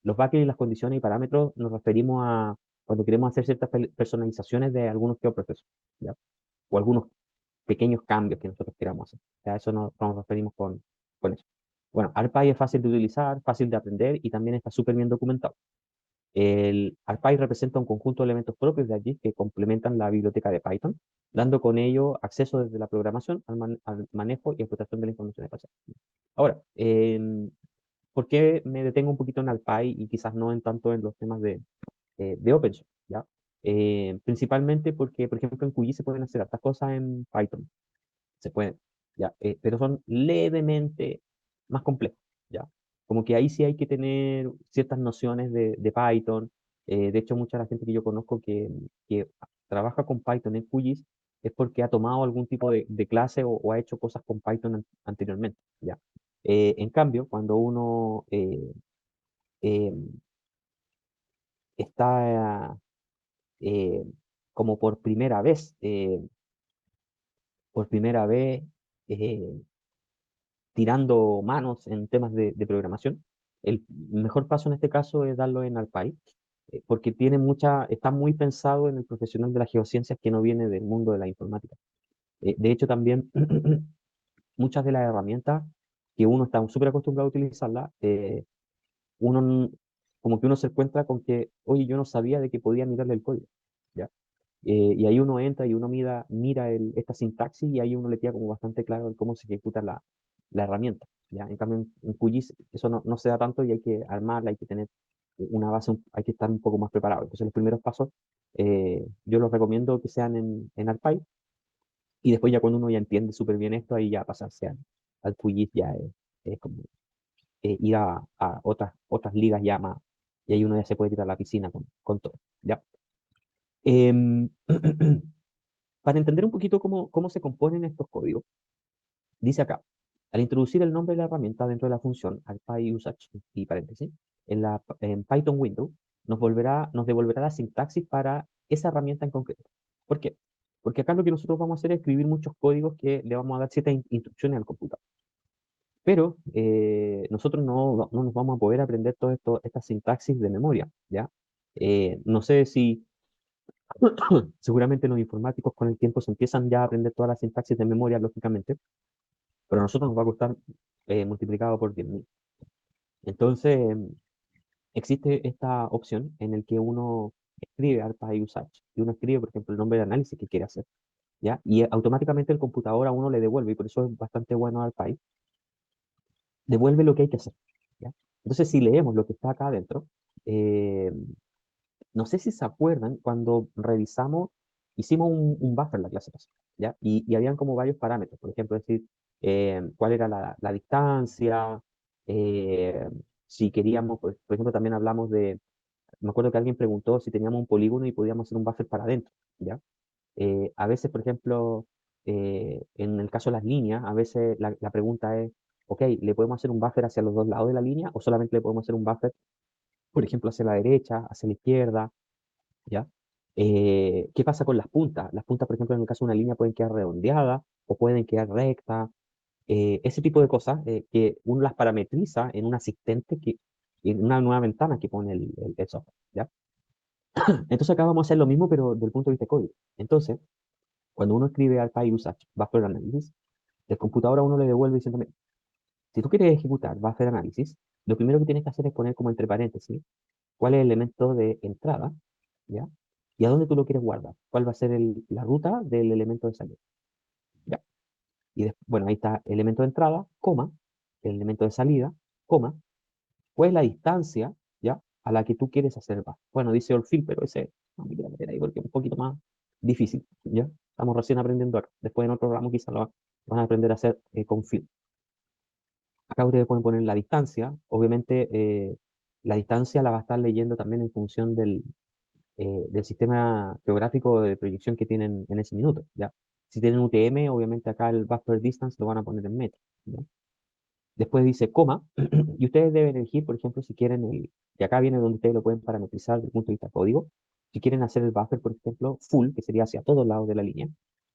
Los buckets y las condiciones y parámetros nos referimos a cuando queremos hacer ciertas personalizaciones de algunos geoprocesos, ¿ya? O algunos pequeños cambios que nosotros queramos hacer. A eso nos referimos con eso. Bueno, ARPy es fácil de utilizar, fácil de aprender y también está súper bien documentado. El ARPy representa un conjunto de elementos propios de allí que complementan la biblioteca de Python, dando con ello acceso desde la programación al manejo y explotación de la información espacial. Ahora, ¿por qué me detengo un poquito en ARPy y quizás no en tanto en los temas de open source? ¿Ya? Principalmente porque, por ejemplo, en QGIS se pueden hacer estas cosas en Python, se pueden, ¿ya? Pero son levemente más complejos, ¿ya? Como que ahí sí hay que tener ciertas nociones de Python. De hecho, mucha de la gente que yo conozco que trabaja con Python en QGIS es porque ha tomado algún tipo de clase o ha hecho cosas con Python anteriormente, ¿ya? En cambio, cuando uno eh, está eh, como por primera vez eh, tirando manos en temas de programación, el mejor paso en este caso es darlo en ARPy, porque está muy pensado en el profesional de las geociencias que no viene del mundo de la informática. De hecho, también muchas de las herramientas que uno está súper acostumbrado a utilizarlas, uno, n- como que uno se encuentra con que, oye, yo no sabía de que podía mirarle el código, ¿ya? Y ahí uno entra y uno mira esta sintaxis y ahí uno le queda como bastante claro el cómo se ejecuta la herramienta, ¿ya? En cambio, en QGIS eso no se da tanto y hay que armarla, hay que tener una base, hay que estar un poco más preparado. Entonces, los primeros pasos yo los recomiendo que sean en ARPy y después ya cuando uno ya entiende súper bien esto, ahí ya pasarse al QGIS ya es como ir a otras ligas ya más, y ahí uno ya se puede tirar a la piscina con todo, ¿ya? Em, para entender un poquito cómo se componen estos códigos, dice acá, al introducir el nombre de la herramienta dentro de la función ARPy usage y paréntesis, en Python window, nos devolverá la sintaxis para esa herramienta en concreto. ¿Por qué? Porque acá lo que nosotros vamos a hacer es escribir muchos códigos que le vamos a dar ciertas instrucciones al computador. Pero nosotros no nos vamos a poder aprender todo esto, esta sintaxis de memoria, ¿ya? No sé si seguramente los informáticos con el tiempo se empiezan ya a aprender toda la sintaxis de memoria, lógicamente, pero a nosotros nos va a costar multiplicado por 10.000. Entonces, existe esta opción en el que uno escribe ARPA usage y uno escribe, por ejemplo, el nombre de análisis que quiere hacer, ¿ya? Y automáticamente el computador a uno le devuelve, y por eso es bastante bueno ARPA, devuelve lo que hay que hacer, ¿ya? Entonces, si leemos lo que está acá adentro, eh, no sé si se acuerdan cuando revisamos, hicimos un buffer la clase pasada, ¿ya? Y habían como varios parámetros, por ejemplo, decir cuál era la distancia, eh, si queríamos, por ejemplo, también hablamos me acuerdo que alguien preguntó si teníamos un polígono y podíamos hacer un buffer para adentro, ¿ya? A veces, por ejemplo, en el caso de las líneas, a veces la pregunta es, ok, ¿le podemos hacer un buffer hacia los dos lados de la línea o solamente le podemos hacer un buffer, por ejemplo, hacia la derecha, hacia la izquierda? ¿Ya? ¿Qué pasa con las puntas? Las puntas, por ejemplo, en el caso de una línea pueden quedar redondeadas o pueden quedar rectas. Ese tipo de cosas que uno las parametriza en un asistente en una nueva ventana que pone el software, ¿ya? Entonces acá vamos a hacer lo mismo, pero desde el punto de vista de código. Entonces, cuando uno escribe ARPy usage buffer analysis, el computador a uno le devuelve diciendo, "Mira, si tú quieres ejecutar buffer analysis, lo primero que tienes que hacer es poner como entre paréntesis cuál es el elemento de entrada, ¿ya? Y a dónde tú lo quieres guardar, cuál va a ser la ruta del elemento de salida, ¿ya? Y bueno, ahí está el elemento de entrada, coma, el elemento de salida, coma, cuál es la distancia, ¿ya? A la que tú quieres hacer el buffer. Bueno, dice all pero ese no me quiero meter ahí porque es un poquito más difícil, ¿ya? Estamos recién aprendiendo acá. Después en otro ramo quizás lo van a aprender a hacer con fill. Acá ustedes pueden poner la distancia. Obviamente, la distancia la va a estar leyendo también en función del sistema geográfico de proyección que tienen en ese minuto, ¿ya? Si tienen UTM, obviamente acá el buffer distance lo van a poner en metros, ¿ya? Después dice coma, y ustedes deben elegir, por ejemplo, si quieren y acá viene donde ustedes lo pueden parametrizar desde el punto de vista código, si quieren hacer el buffer, por ejemplo, full, que sería hacia todos lados de la línea,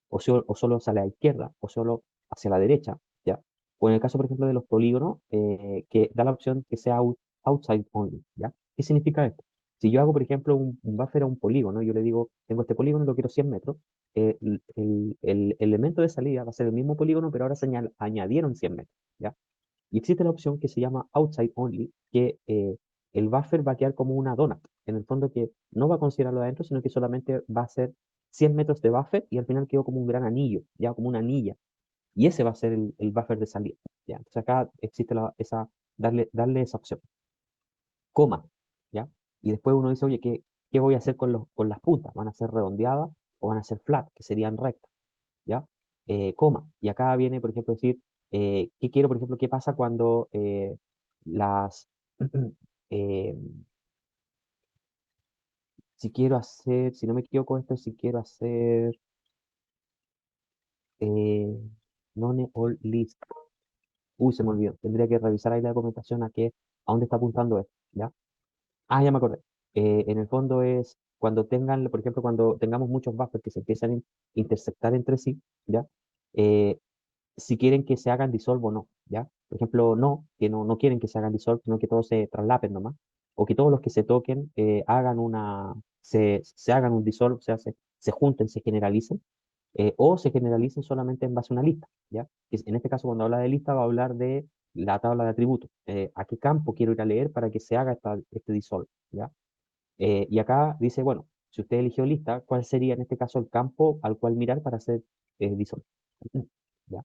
o solo hacia la izquierda, o solo hacia la derecha, ¿ya? O en el caso, por ejemplo, de los polígonos, que da la opción que sea outside only, ¿ya? ¿Qué significa esto? Si yo hago, por ejemplo, un buffer a un polígono, yo le digo, tengo este polígono, lo quiero 100 metros, el elemento de salida va a ser el mismo polígono, pero ahora añadieron 100 metros, ¿ya? Y existe la opción que se llama outside only, que el buffer va a quedar como una donut, en el fondo que no va a considerarlo adentro, sino que solamente va a ser 100 metros de buffer y al final quedó como un gran anillo, ya como una anilla. Y ese va a ser el buffer de salida, ¿ya? Entonces acá existe darle esa opción, coma, ¿ya? Y después uno dice, oye, ¿qué voy a hacer con las puntas? ¿Van a ser redondeadas o van a ser flat, que serían rectas? ¿Ya? Coma. Y acá viene, por ejemplo, decir, ¿qué quiero, por ejemplo, qué pasa cuando las, eh, si quiero hacer, si no me equivoco esto, si quiero hacer eh, none all list. Uy, se me olvidó. Tendría que revisar ahí la documentación a dónde está apuntando esto, ¿ya? Ah, ya me acordé. En el fondo es cuando tengan, por ejemplo, cuando tengamos muchos buffers que se empiezan a intersectar entre sí, ¿ya? Eh, si quieren que se hagan dissolve o no, ¿ya? Por ejemplo, no, que no quieren que se hagan dissolve, sino que todos se traslapen nomás, o que todos los que se toquen se hagan un dissolve, o sea, se junten, se generalicen, o se generalicen solamente en base a una lista, ¿ya? En este caso, cuando habla de lista, va a hablar de la tabla de atributos, a qué campo quiero ir a leer para que se haga este dissolve, ¿ya? Y acá dice, bueno, si usted eligió lista, ¿cuál sería en este caso el campo al cual mirar para hacer dissolve? ¿Ya?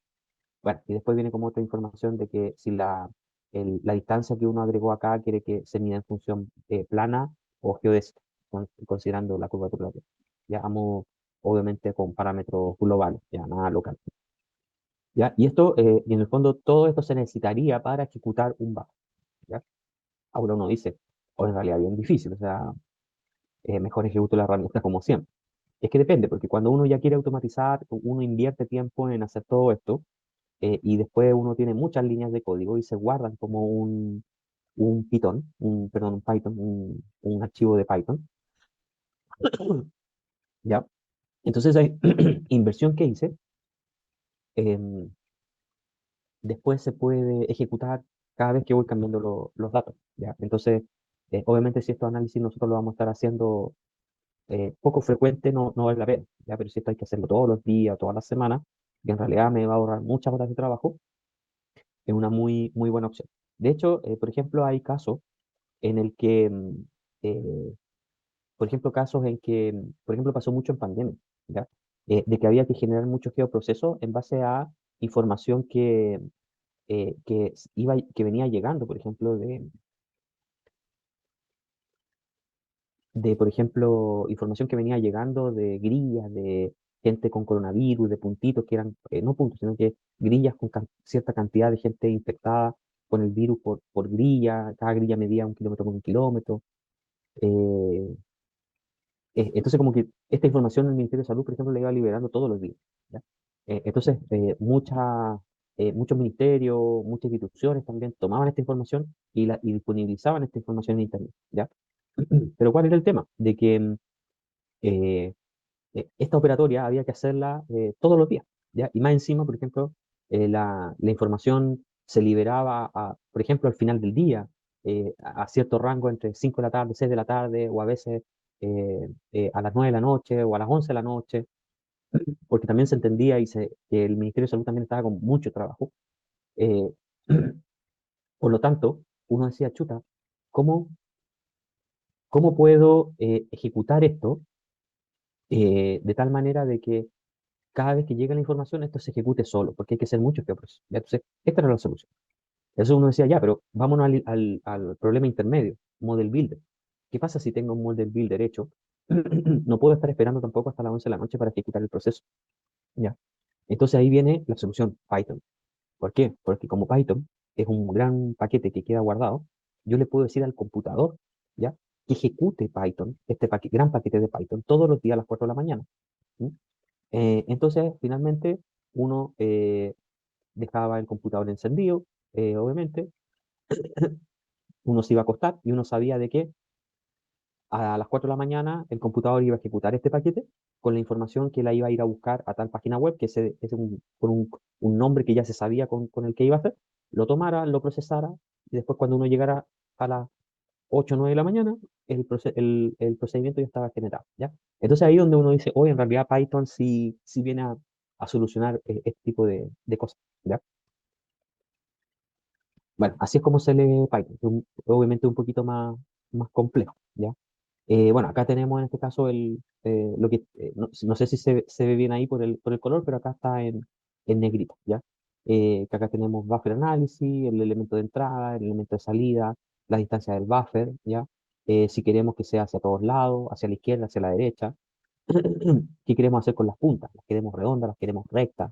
Bueno, y después viene como otra información de que si la distancia que uno agregó acá quiere que se mida en función plana o geodésica, considerando la curvatura de la Tierra. Ya vamos, obviamente, con parámetros globales, ya nada local. ¿Ya? Y esto, y en el fondo, todo esto se necesitaría para ejecutar un bajo. ¿Ya? Ahora uno dice, o en realidad bien difícil, o sea, mejor ejecuto la herramienta como siempre. Es que depende, porque cuando uno ya quiere automatizar, uno invierte tiempo en hacer todo esto, y después uno tiene muchas líneas de código y se guardan como un Python, perdón, un Python, un archivo de Python, ¿ya? Entonces hay inversión que hice, em, después se puede ejecutar cada vez que voy cambiando los datos, ¿ya? Entonces, obviamente si estos análisis nosotros lo vamos a estar haciendo poco frecuente, no vale la pena, ¿ya? Pero si esto hay que hacerlo todos los días, todas las semanas, y en realidad me va a ahorrar muchas horas de trabajo, es una muy buena opción. De hecho, por ejemplo, hay casos en el que, eh, por ejemplo, casos en que, por ejemplo, pasó mucho en pandemia, ¿ya? De que había que generar muchos geoprocesos en base a información que venía llegando, por ejemplo, por ejemplo, información que venía llegando de grillas, de gente con coronavirus, de puntitos que eran, no puntos, sino que grillas con cierta cantidad de gente infectada con el virus por grilla, cada grilla medía 1 kilómetro por 1 kilómetro. eh, entonces, como que esta información el Ministerio de Salud, por ejemplo, la iba liberando todos los días, ¿ya? Entonces, muchos ministerios, muchas instituciones también tomaban esta información y disponibilizaban esta información en Internet, ¿ya? Pero ¿cuál era el tema? De que eh, esta operatoria había que hacerla todos los días, ¿ya? Y más encima, por ejemplo, la información se liberaba, por ejemplo, al final del día, a cierto rango entre 5 de la tarde, 6 de la tarde, o a veces a las 9 de la noche o a las 11 de la noche, porque también se entendía que el Ministerio de Salud también estaba con mucho trabajo. Eh, por lo tanto, uno decía, chuta, ¿cómo, cómo puedo ejecutar esto de tal manera de que cada vez que llega la información, esto se ejecute solo, porque hay que hacer muchos filtros? Entonces, esta era la solución. Eso uno decía, ya, pero vámonos al problema intermedio, model builder. ¿Qué pasa si tengo un model builder hecho? No puedo estar esperando tampoco hasta las 11 de la noche para ejecutar el proceso. ¿Ya? Entonces ahí viene la solución Python. ¿Por qué? Porque como Python es un gran paquete que queda guardado, yo le puedo decir al computador, ¿ya? Que ejecute Python, este gran paquete de Python, todos los días a las 4 de la mañana. ¿Sí? Entonces, finalmente, uno dejaba el computador encendido, obviamente, uno se iba a acostar y uno sabía de que a las 4 de la mañana el computador iba a ejecutar este paquete con la información que la iba a ir a buscar a tal página web, que es con un nombre que ya se sabía con el que iba a hacer, lo tomara, lo procesara y después cuando uno llegara a la, 8 o 9 de la mañana, el procedimiento ya estaba generado, ¿ya? Entonces ahí donde uno dice, oye, en realidad Python sí viene a solucionar este tipo de cosas, ¿ya? Bueno, así es como se lee Python, obviamente un poquito más complejo, ¿ya? Bueno, acá tenemos en este caso lo que, no sé si se ve bien ahí por el color, pero acá está en negrito, ¿ya? Que acá tenemos buffer análisis, el elemento de entrada, el elemento de salida, la distancia del buffer, ¿ya? Si queremos que sea hacia todos lados, hacia la izquierda, hacia la derecha. ¿Qué queremos hacer con las puntas? ¿Las queremos redondas, las queremos rectas?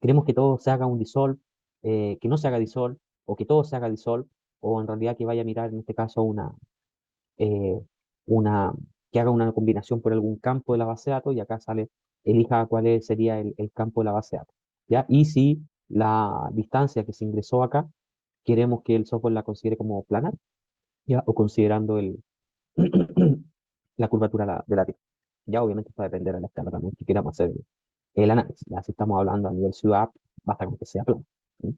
¿Queremos que todo se haga un dissolve, que no se haga dissolve, o que todo se haga dissolve, o en realidad que vaya a mirar en este caso eh, una, que haga una combinación por algún campo de la base de datos y acá sale, elija sería el campo de la base de datos, ¿ya? Y si la distancia que se ingresó acá, queremos que el software la considere como planar, ¿ya? O considerando la curvatura de la Tierra. Ya obviamente esto va a depender de la escala también que queramos hacer el análisis. Ya si estamos hablando a nivel ciudad, basta con que sea plano. ¿Sí?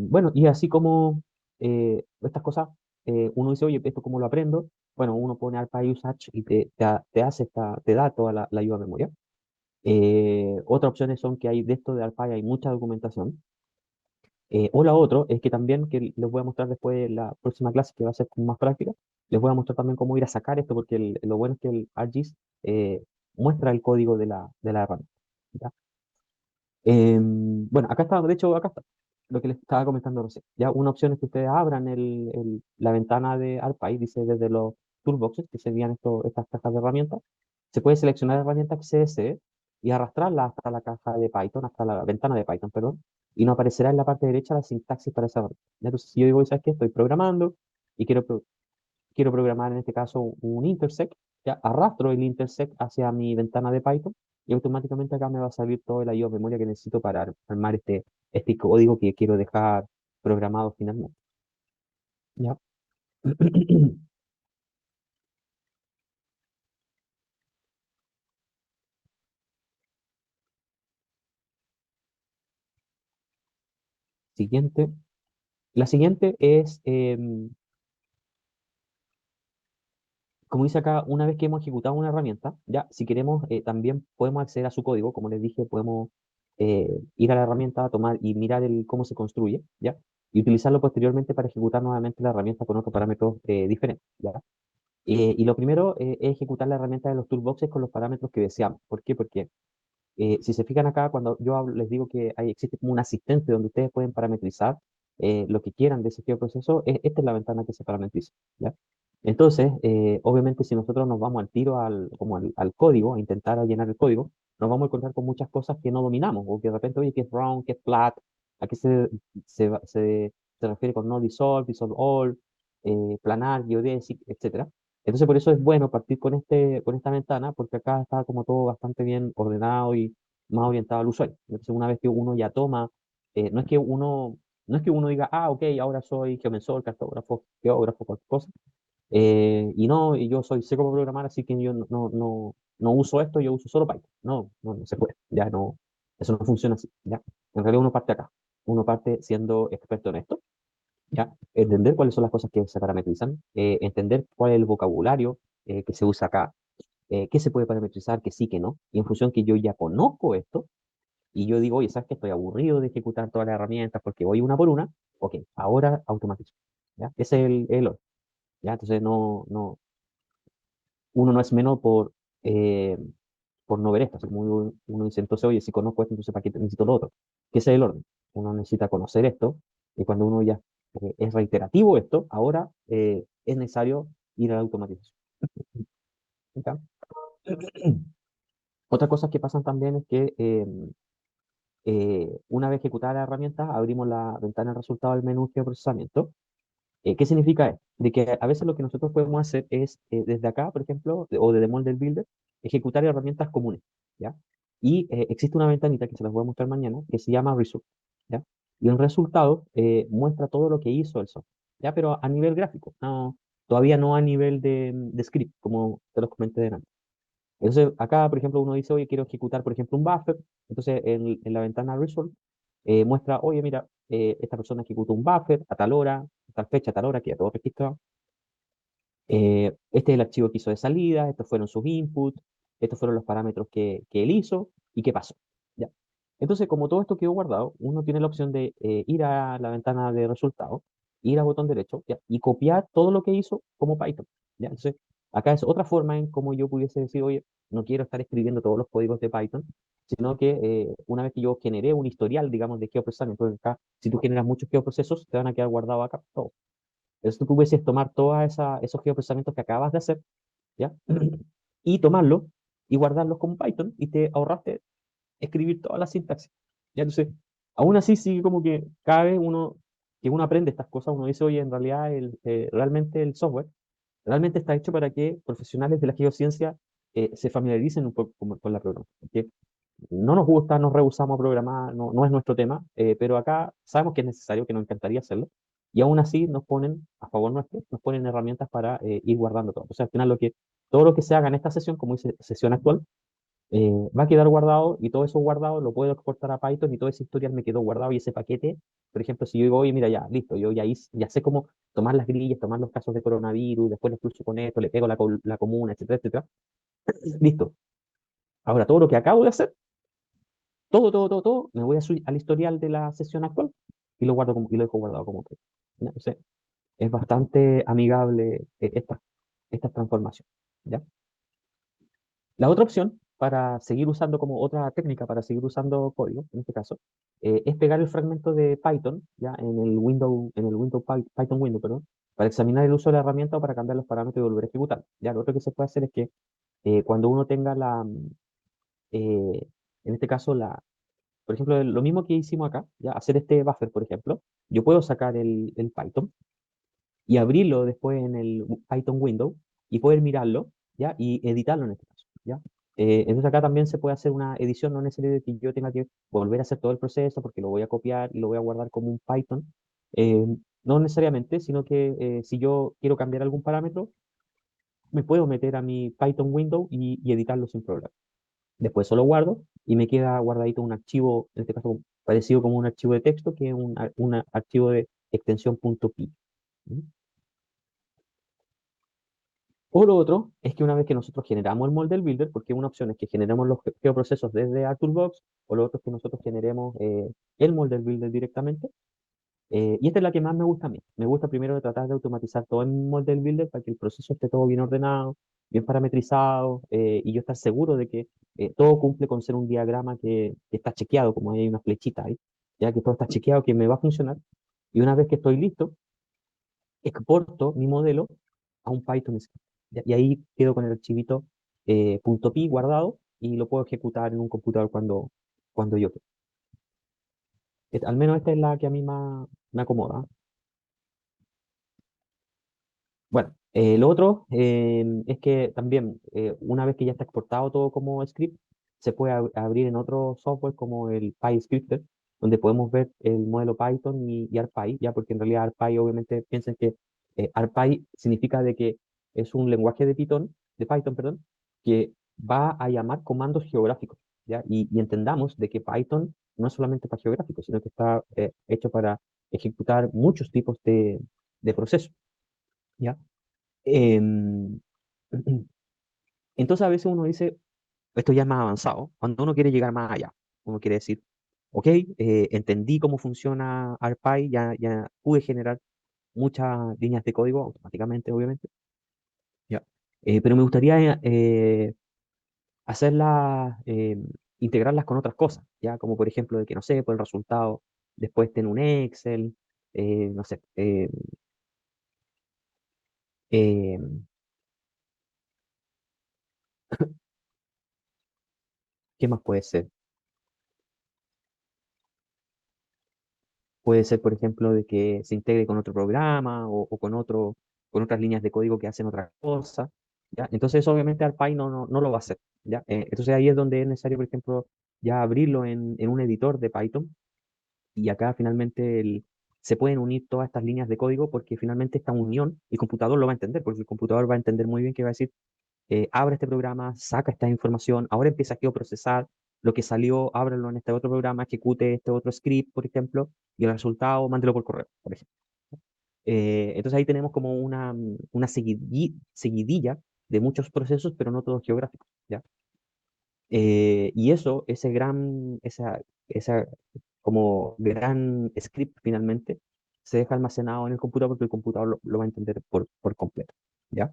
Bueno, y así como estas cosas, uno dice, oye, ¿esto cómo lo aprendo? Bueno, uno pone ARPA-Usage y te hace te da toda la ayuda a memoria. Otras opciones son que hay de esto de ARPA hay mucha documentación. O la otra es que también, que les voy a mostrar después en la próxima clase, que va a ser como más práctica, les voy a mostrar también cómo ir a sacar esto, porque lo bueno es que el ArcGIS muestra el código de la herramienta. ¿Ya? Bueno, acá está, de hecho, acá está, lo que les estaba comentando recién. Ya una opción es que ustedes abran la ventana de ARPA y dice desde los toolboxes, que serían estas cajas de herramientas, se puede seleccionar la herramienta que se desee y arrastrarla hasta la caja de Python, hasta la ventana de Python, perdón, y nos aparecerá en la parte derecha la sintaxis para esa herramienta. Entonces, si yo digo, ¿sabes qué? Estoy programando y quiero programar en este caso un intersect, ya arrastro el intersect hacia mi ventana de Python y automáticamente acá me va a salir todo el IO memoria que necesito para armar este código que quiero dejar programado finalmente. ¿Ya? Siguiente. La siguiente es, como dice acá, una vez que hemos ejecutado una herramienta, ya, si queremos, también podemos acceder a su código. Como les dije, podemos ir a la herramienta, tomar y mirar cómo se construye, ¿ya? Y utilizarlo posteriormente para ejecutar nuevamente la herramienta con otros parámetros diferentes, ¿ya? Y lo primero es ejecutar la herramienta de los toolboxes con los parámetros que deseamos. ¿Por qué? Porque si se fijan acá, cuando les digo que existe como un asistente donde ustedes pueden parametrizar lo que quieran de ese tipo de proceso, esta es la ventana que se parametriza, ¿ya? Entonces, obviamente, si nosotros nos vamos al tiro como al código, a intentar llenar el código, nos vamos a encontrar con muchas cosas que no dominamos, o que de repente, oye, ¿qué es round, qué es flat? ¿A qué se refiere con no dissolve, dissolve all, planar, geodesic, etcétera? Entonces, por eso es bueno partir con esta ventana, porque acá está como todo bastante bien ordenado y más orientado al usuario. Entonces, una vez que uno ya toma, no es que uno diga, ah, ok, ahora soy geomensor, cartógrafo, geógrafo, cualquier cosa, y yo soy seco para programar, así que yo no uso esto, yo uso solo Python. No se puede, ya no, eso no funciona así, ya. En realidad uno parte acá, uno parte siendo experto en esto, ¿ya? Entender cuáles son las cosas que se parametrizan, entender cuál es el vocabulario que se usa acá, qué se puede parametrizar, que sí, que no, y en función que yo ya conozco esto, y yo digo, oye, ¿sabes qué? Estoy aburrido de ejecutar todas las herramientas porque voy una por una, ok, ahora automatizo, ¿ya? Ese es el orden, ¿ya? Entonces uno no es menos eh, por no ver esto, así como uno dice, entonces, oye, si conozco esto, entonces ¿para qué necesito lo otro? Que ese es el orden, uno necesita conocer esto, y cuando uno ya es reiterativo esto, ahora es necesario ir a la automatización. ¿Ya? Otra cosa que pasan también es que una vez ejecutada la herramienta, abrimos la ventana de resultados del menú de procesamiento. ¿Qué significa esto? De que a veces lo que nosotros podemos hacer es, desde acá, por ejemplo, o desde Model Builder, ejecutar herramientas comunes, ¿ya? Y existe una ventanita que se las voy a mostrar mañana, que se llama Result, ¿ya? Y el resultado muestra todo lo que hizo el software, ¿ya? Pero a nivel gráfico, todavía no a nivel de script, como te los comenté delante. Entonces, acá, por ejemplo, uno dice, oye, quiero ejecutar, por ejemplo, un buffer. Entonces, en la ventana Result, muestra, oye, mira, esta persona ejecutó un buffer a tal hora, a tal fecha, a tal hora, que ya todo registrado. Este es el archivo que hizo de salida, estos fueron sus inputs, estos fueron los parámetros que él hizo y qué pasó. ¿Ya? Entonces, como todo esto quedó guardado, uno tiene la opción de ir a la ventana de resultados, ir al botón derecho, ¿ya? Y copiar todo lo que hizo como Python. ¿Ya? Entonces, acá es otra forma en cómo yo pudiese decir, oye, no quiero estar escribiendo todos los códigos de Python, sino que una vez que yo generé un historial, digamos, de geoprocesamiento, entonces acá, si tú generas muchos geoprocesos, te van a quedar guardados acá todos. Entonces tú pudieses tomar todos esos geoprocesamientos que acabas de hacer, ¿ya? Y tomarlos y guardarlos como Python y te ahorraste escribir toda la sintaxis. ¿Ya? Entonces, aún así sigue como que cada vez que uno aprende estas cosas, uno dice, oye, en realidad realmente el software realmente está hecho para que profesionales de la geociencia se familiaricen un poco con la programación. Porque no nos gusta, nos rehusamos a programar, no, no es nuestro tema, pero acá sabemos que es necesario, que nos encantaría hacerlo, y aún así nos ponen, a favor nuestro, nos ponen herramientas para ir guardando todo. O sea, al final todo lo que se haga en esta sesión, como dice sesión actual, va a quedar guardado y todo eso guardado lo puedo exportar a Python y todo ese historial me quedó guardado y ese paquete, por ejemplo, si yo digo, oye, mira, ya, listo, yo ya sé cómo tomar las grillas, tomar los casos de coronavirus, después los cruzo con esto, le pego la comuna, etcétera, etcétera, listo. Ahora, todo lo que acabo de hacer todo, me voy al historial de la sesión actual y lo guardo y lo dejo guardado como que. ¿Ya? Entonces, es bastante amigable esta transformación. ¿Ya? La otra opción para seguir usando como otra técnica para seguir usando código, en este caso, es pegar el fragmento de Python, ya en el Python window, perdón, para examinar el uso de la herramienta o para cambiar los parámetros y volver a ejecutar. Ya, lo otro que se puede hacer es que cuando uno tenga eh, en este caso, por ejemplo, lo mismo que hicimos acá, ya hacer este buffer, por ejemplo, yo puedo sacar el Python y abrirlo después en el Python window y poder mirarlo, ya, y editarlo en este caso, ya. Entonces acá también se puede hacer una edición, no es necesario que yo tenga que volver a hacer todo el proceso porque lo voy a copiar y lo voy a guardar como un Python. Eh, no necesariamente, sino que si yo quiero cambiar algún parámetro, me puedo meter a mi Python window y editarlo sin problema. Después solo guardo y me queda guardadito un archivo, en este caso parecido como un archivo de texto, que es un archivo de extensión .py. ¿Mm? O lo otro es que una vez que nosotros generamos el Model Builder, porque una opción es que generemos los geoprocesos desde AirToolbox, o lo otro es que nosotros generemos el Model Builder directamente. Y esta es la que más me gusta a mí. Me gusta primero de tratar de automatizar todo en Model Builder para que el proceso esté todo bien ordenado, bien parametrizado, y yo estar seguro de que todo cumple con ser un diagrama que está chequeado, como hay una flechita ahí, ya que todo está chequeado, que me va a funcionar. Y una vez que estoy listo, exporto mi modelo a un Python script. ¿Ya? Y ahí quedo con el archivito .py guardado y lo puedo ejecutar en un computador cuando yo quiera. Al menos esta es la que a mí me acomoda. Bueno, lo otro es que también una vez que ya está exportado todo como script, se puede abrir en otro software como el PyScripter, donde podemos ver el modelo Python y ARPy, ya porque en realidad ARPy obviamente piensen que ARPy significa de que es un lenguaje de Python, perdón, que va a llamar comandos geográficos, ¿ya? Y entendamos de que Python no es solamente para geográficos, sino que está hecho para ejecutar muchos tipos de procesos, ¿ya? Em, entonces a veces uno dice, esto ya es más avanzado, cuando uno quiere llegar más allá, uno quiere decir, ok, entendí cómo funciona ARPy, ya pude generar muchas líneas de código automáticamente, obviamente, ya. Pero me gustaría hacerlas, integrarlas con otras cosas, ya, como por ejemplo de que, no sé, por el resultado después esté en un Excel, no sé, eh, ¿qué más puede ser? Puede ser, por ejemplo, de que se integre con otro programa o con otras líneas de código que hacen otra cosa, ¿ya? Entonces, eso obviamente ARPy no lo va a hacer, ¿ya? Entonces, ahí es donde es necesario, por ejemplo, ya abrirlo en un editor de Python y acá finalmente se pueden unir todas estas líneas de código porque finalmente esta unión el computador lo va a entender, porque el computador va a entender muy bien que va a decir, abre este programa, saca esta información, ahora empieza aquí a procesar. lo que salió, ábralo en este otro programa, ejecute este otro script, por ejemplo, y el resultado, mándelo por correo, por ejemplo. Entonces ahí tenemos como una seguidilla de muchos procesos, pero no todos geográficos, ¿ya? Y eso, esa como gran script finalmente, se deja almacenado en el computador porque el computador lo va a entender por completo, ¿ya?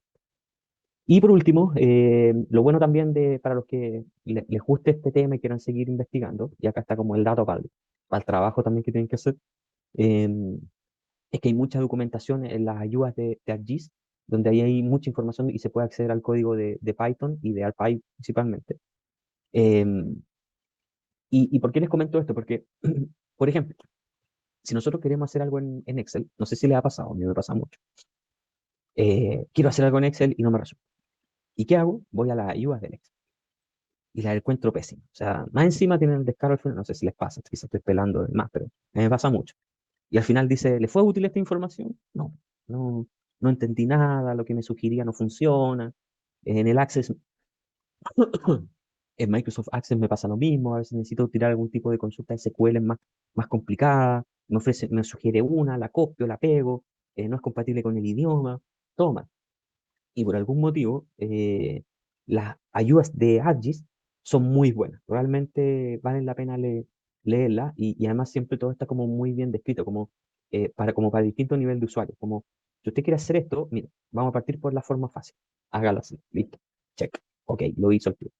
Y por último, lo bueno también para los que les guste este tema y quieran seguir investigando, y acá está como el dato para el trabajo también que tienen que hacer, em, es que hay mucha documentación en las ayudas de ArcGIS, donde ahí hay mucha información y se puede acceder al código de Python y de ARPy principalmente. Em, y por qué les comento esto? Porque, por ejemplo, si nosotros queremos hacer algo en Excel, no sé si les ha pasado, a mí me pasa mucho. Quiero hacer algo en Excel y no me resulta. ¿Y qué hago? Voy a las ayudas del Excel y las encuentro pésimas. O sea, más encima tienen el descaro al final, no sé si les pasa, quizás estoy pelando de más, pero a mí me pasa mucho. Y al final dice, ¿le fue útil esta información? No, no, no entendí nada, lo que me sugería no funciona. En el Access, en Microsoft Access me pasa lo mismo, a veces necesito tirar algún tipo de consulta SQL más complicada, me sugiere una, la copio, la pego, no es compatible con el idioma, todo mal. Y por algún motivo, las ayudas de ArcGIS son muy buenas, realmente valen la pena leerlas y además siempre todo está como muy bien descrito, como para distintos niveles de usuario, como si usted quiere hacer esto, mire, vamos a partir por la forma fácil, hágalo así, listo, check, ok, lo hizo el tío.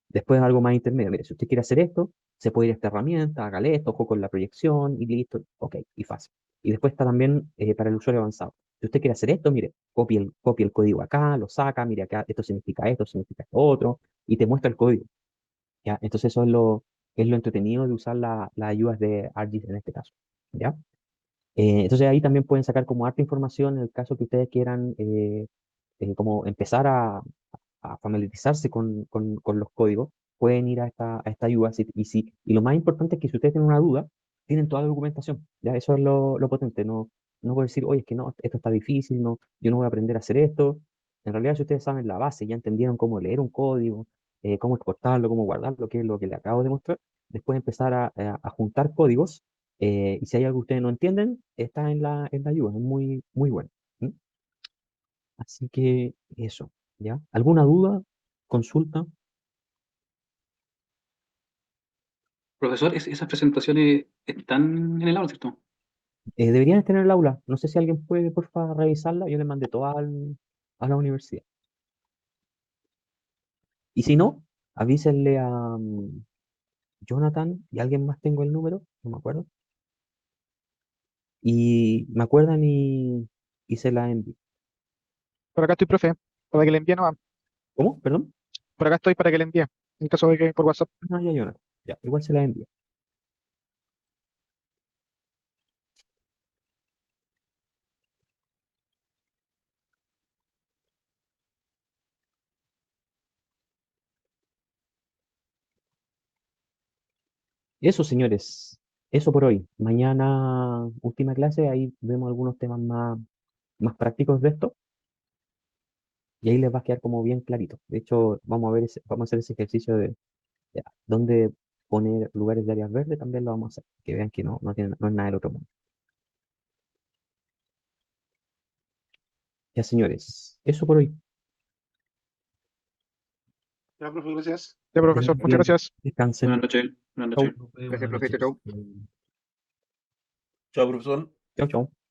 Después algo más intermedio. Mire, si usted quiere hacer esto, se puede ir a esta herramienta, hágale esto, ojo con la proyección y listo. Ok, y fácil. Y después está también para el usuario avanzado. Si usted quiere hacer esto, mire, copia el código acá, lo saca, mire acá, esto significa esto otro, y te muestra el código. ¿Ya? Entonces eso es lo entretenido de usar las ayudas de ArcGIS en este caso. ¿Ya? Entonces ahí también pueden sacar como harta información en el caso que ustedes quieran como empezar a familiarizarse con los códigos, pueden ir a esta ayuda. Y lo más importante es que si ustedes tienen una duda, tienen toda la documentación. ¿Ya? Eso es lo potente. No pueden decir, oye, es que no, esto está difícil, no, yo no voy a aprender a hacer esto. En realidad, si ustedes saben la base, ya entendieron cómo leer un código, cómo exportarlo, cómo guardarlo, que es lo que le acabo de mostrar, después empezar a juntar códigos. Y si hay algo que ustedes no entienden, está en la ayuda. Es muy, muy bueno. ¿Mm? Así que eso, ¿ya? ¿Alguna duda? ¿Consulta? Profesor, esas presentaciones están en el aula, ¿cierto? Deberían estar en el aula. No sé si alguien puede, por favor, revisarla. Yo le mandé toda a la universidad. Y si no, avísenle a Jonathan y alguien más tengo el número, no me acuerdo. Y me acuerdan y se la envío. Por acá estoy, profe, para que le envíe nomás. ¿Cómo? ¿Perdón? Por acá estoy para que le envíe, en caso de que por WhatsApp. No, ya, Jonathan. Ya, igual se la envío. Eso, señores. Eso por hoy. Mañana, última clase, ahí vemos algunos temas más prácticos de esto. Y ahí les va a quedar como bien clarito. De hecho, vamos a hacer ese ejercicio de ya, dónde poner lugares de áreas verdes, también lo vamos a hacer. Que vean que no es nada del otro mundo. Ya, señores, eso por hoy. Ya, profe, gracias. Ya, Ya, profesor, muchas gracias. descansen. Buenas noches. Buenas Chau, noches. Profe, Gracias, buenas profesor. noches. Chau. Chao, profesor. chau, chau.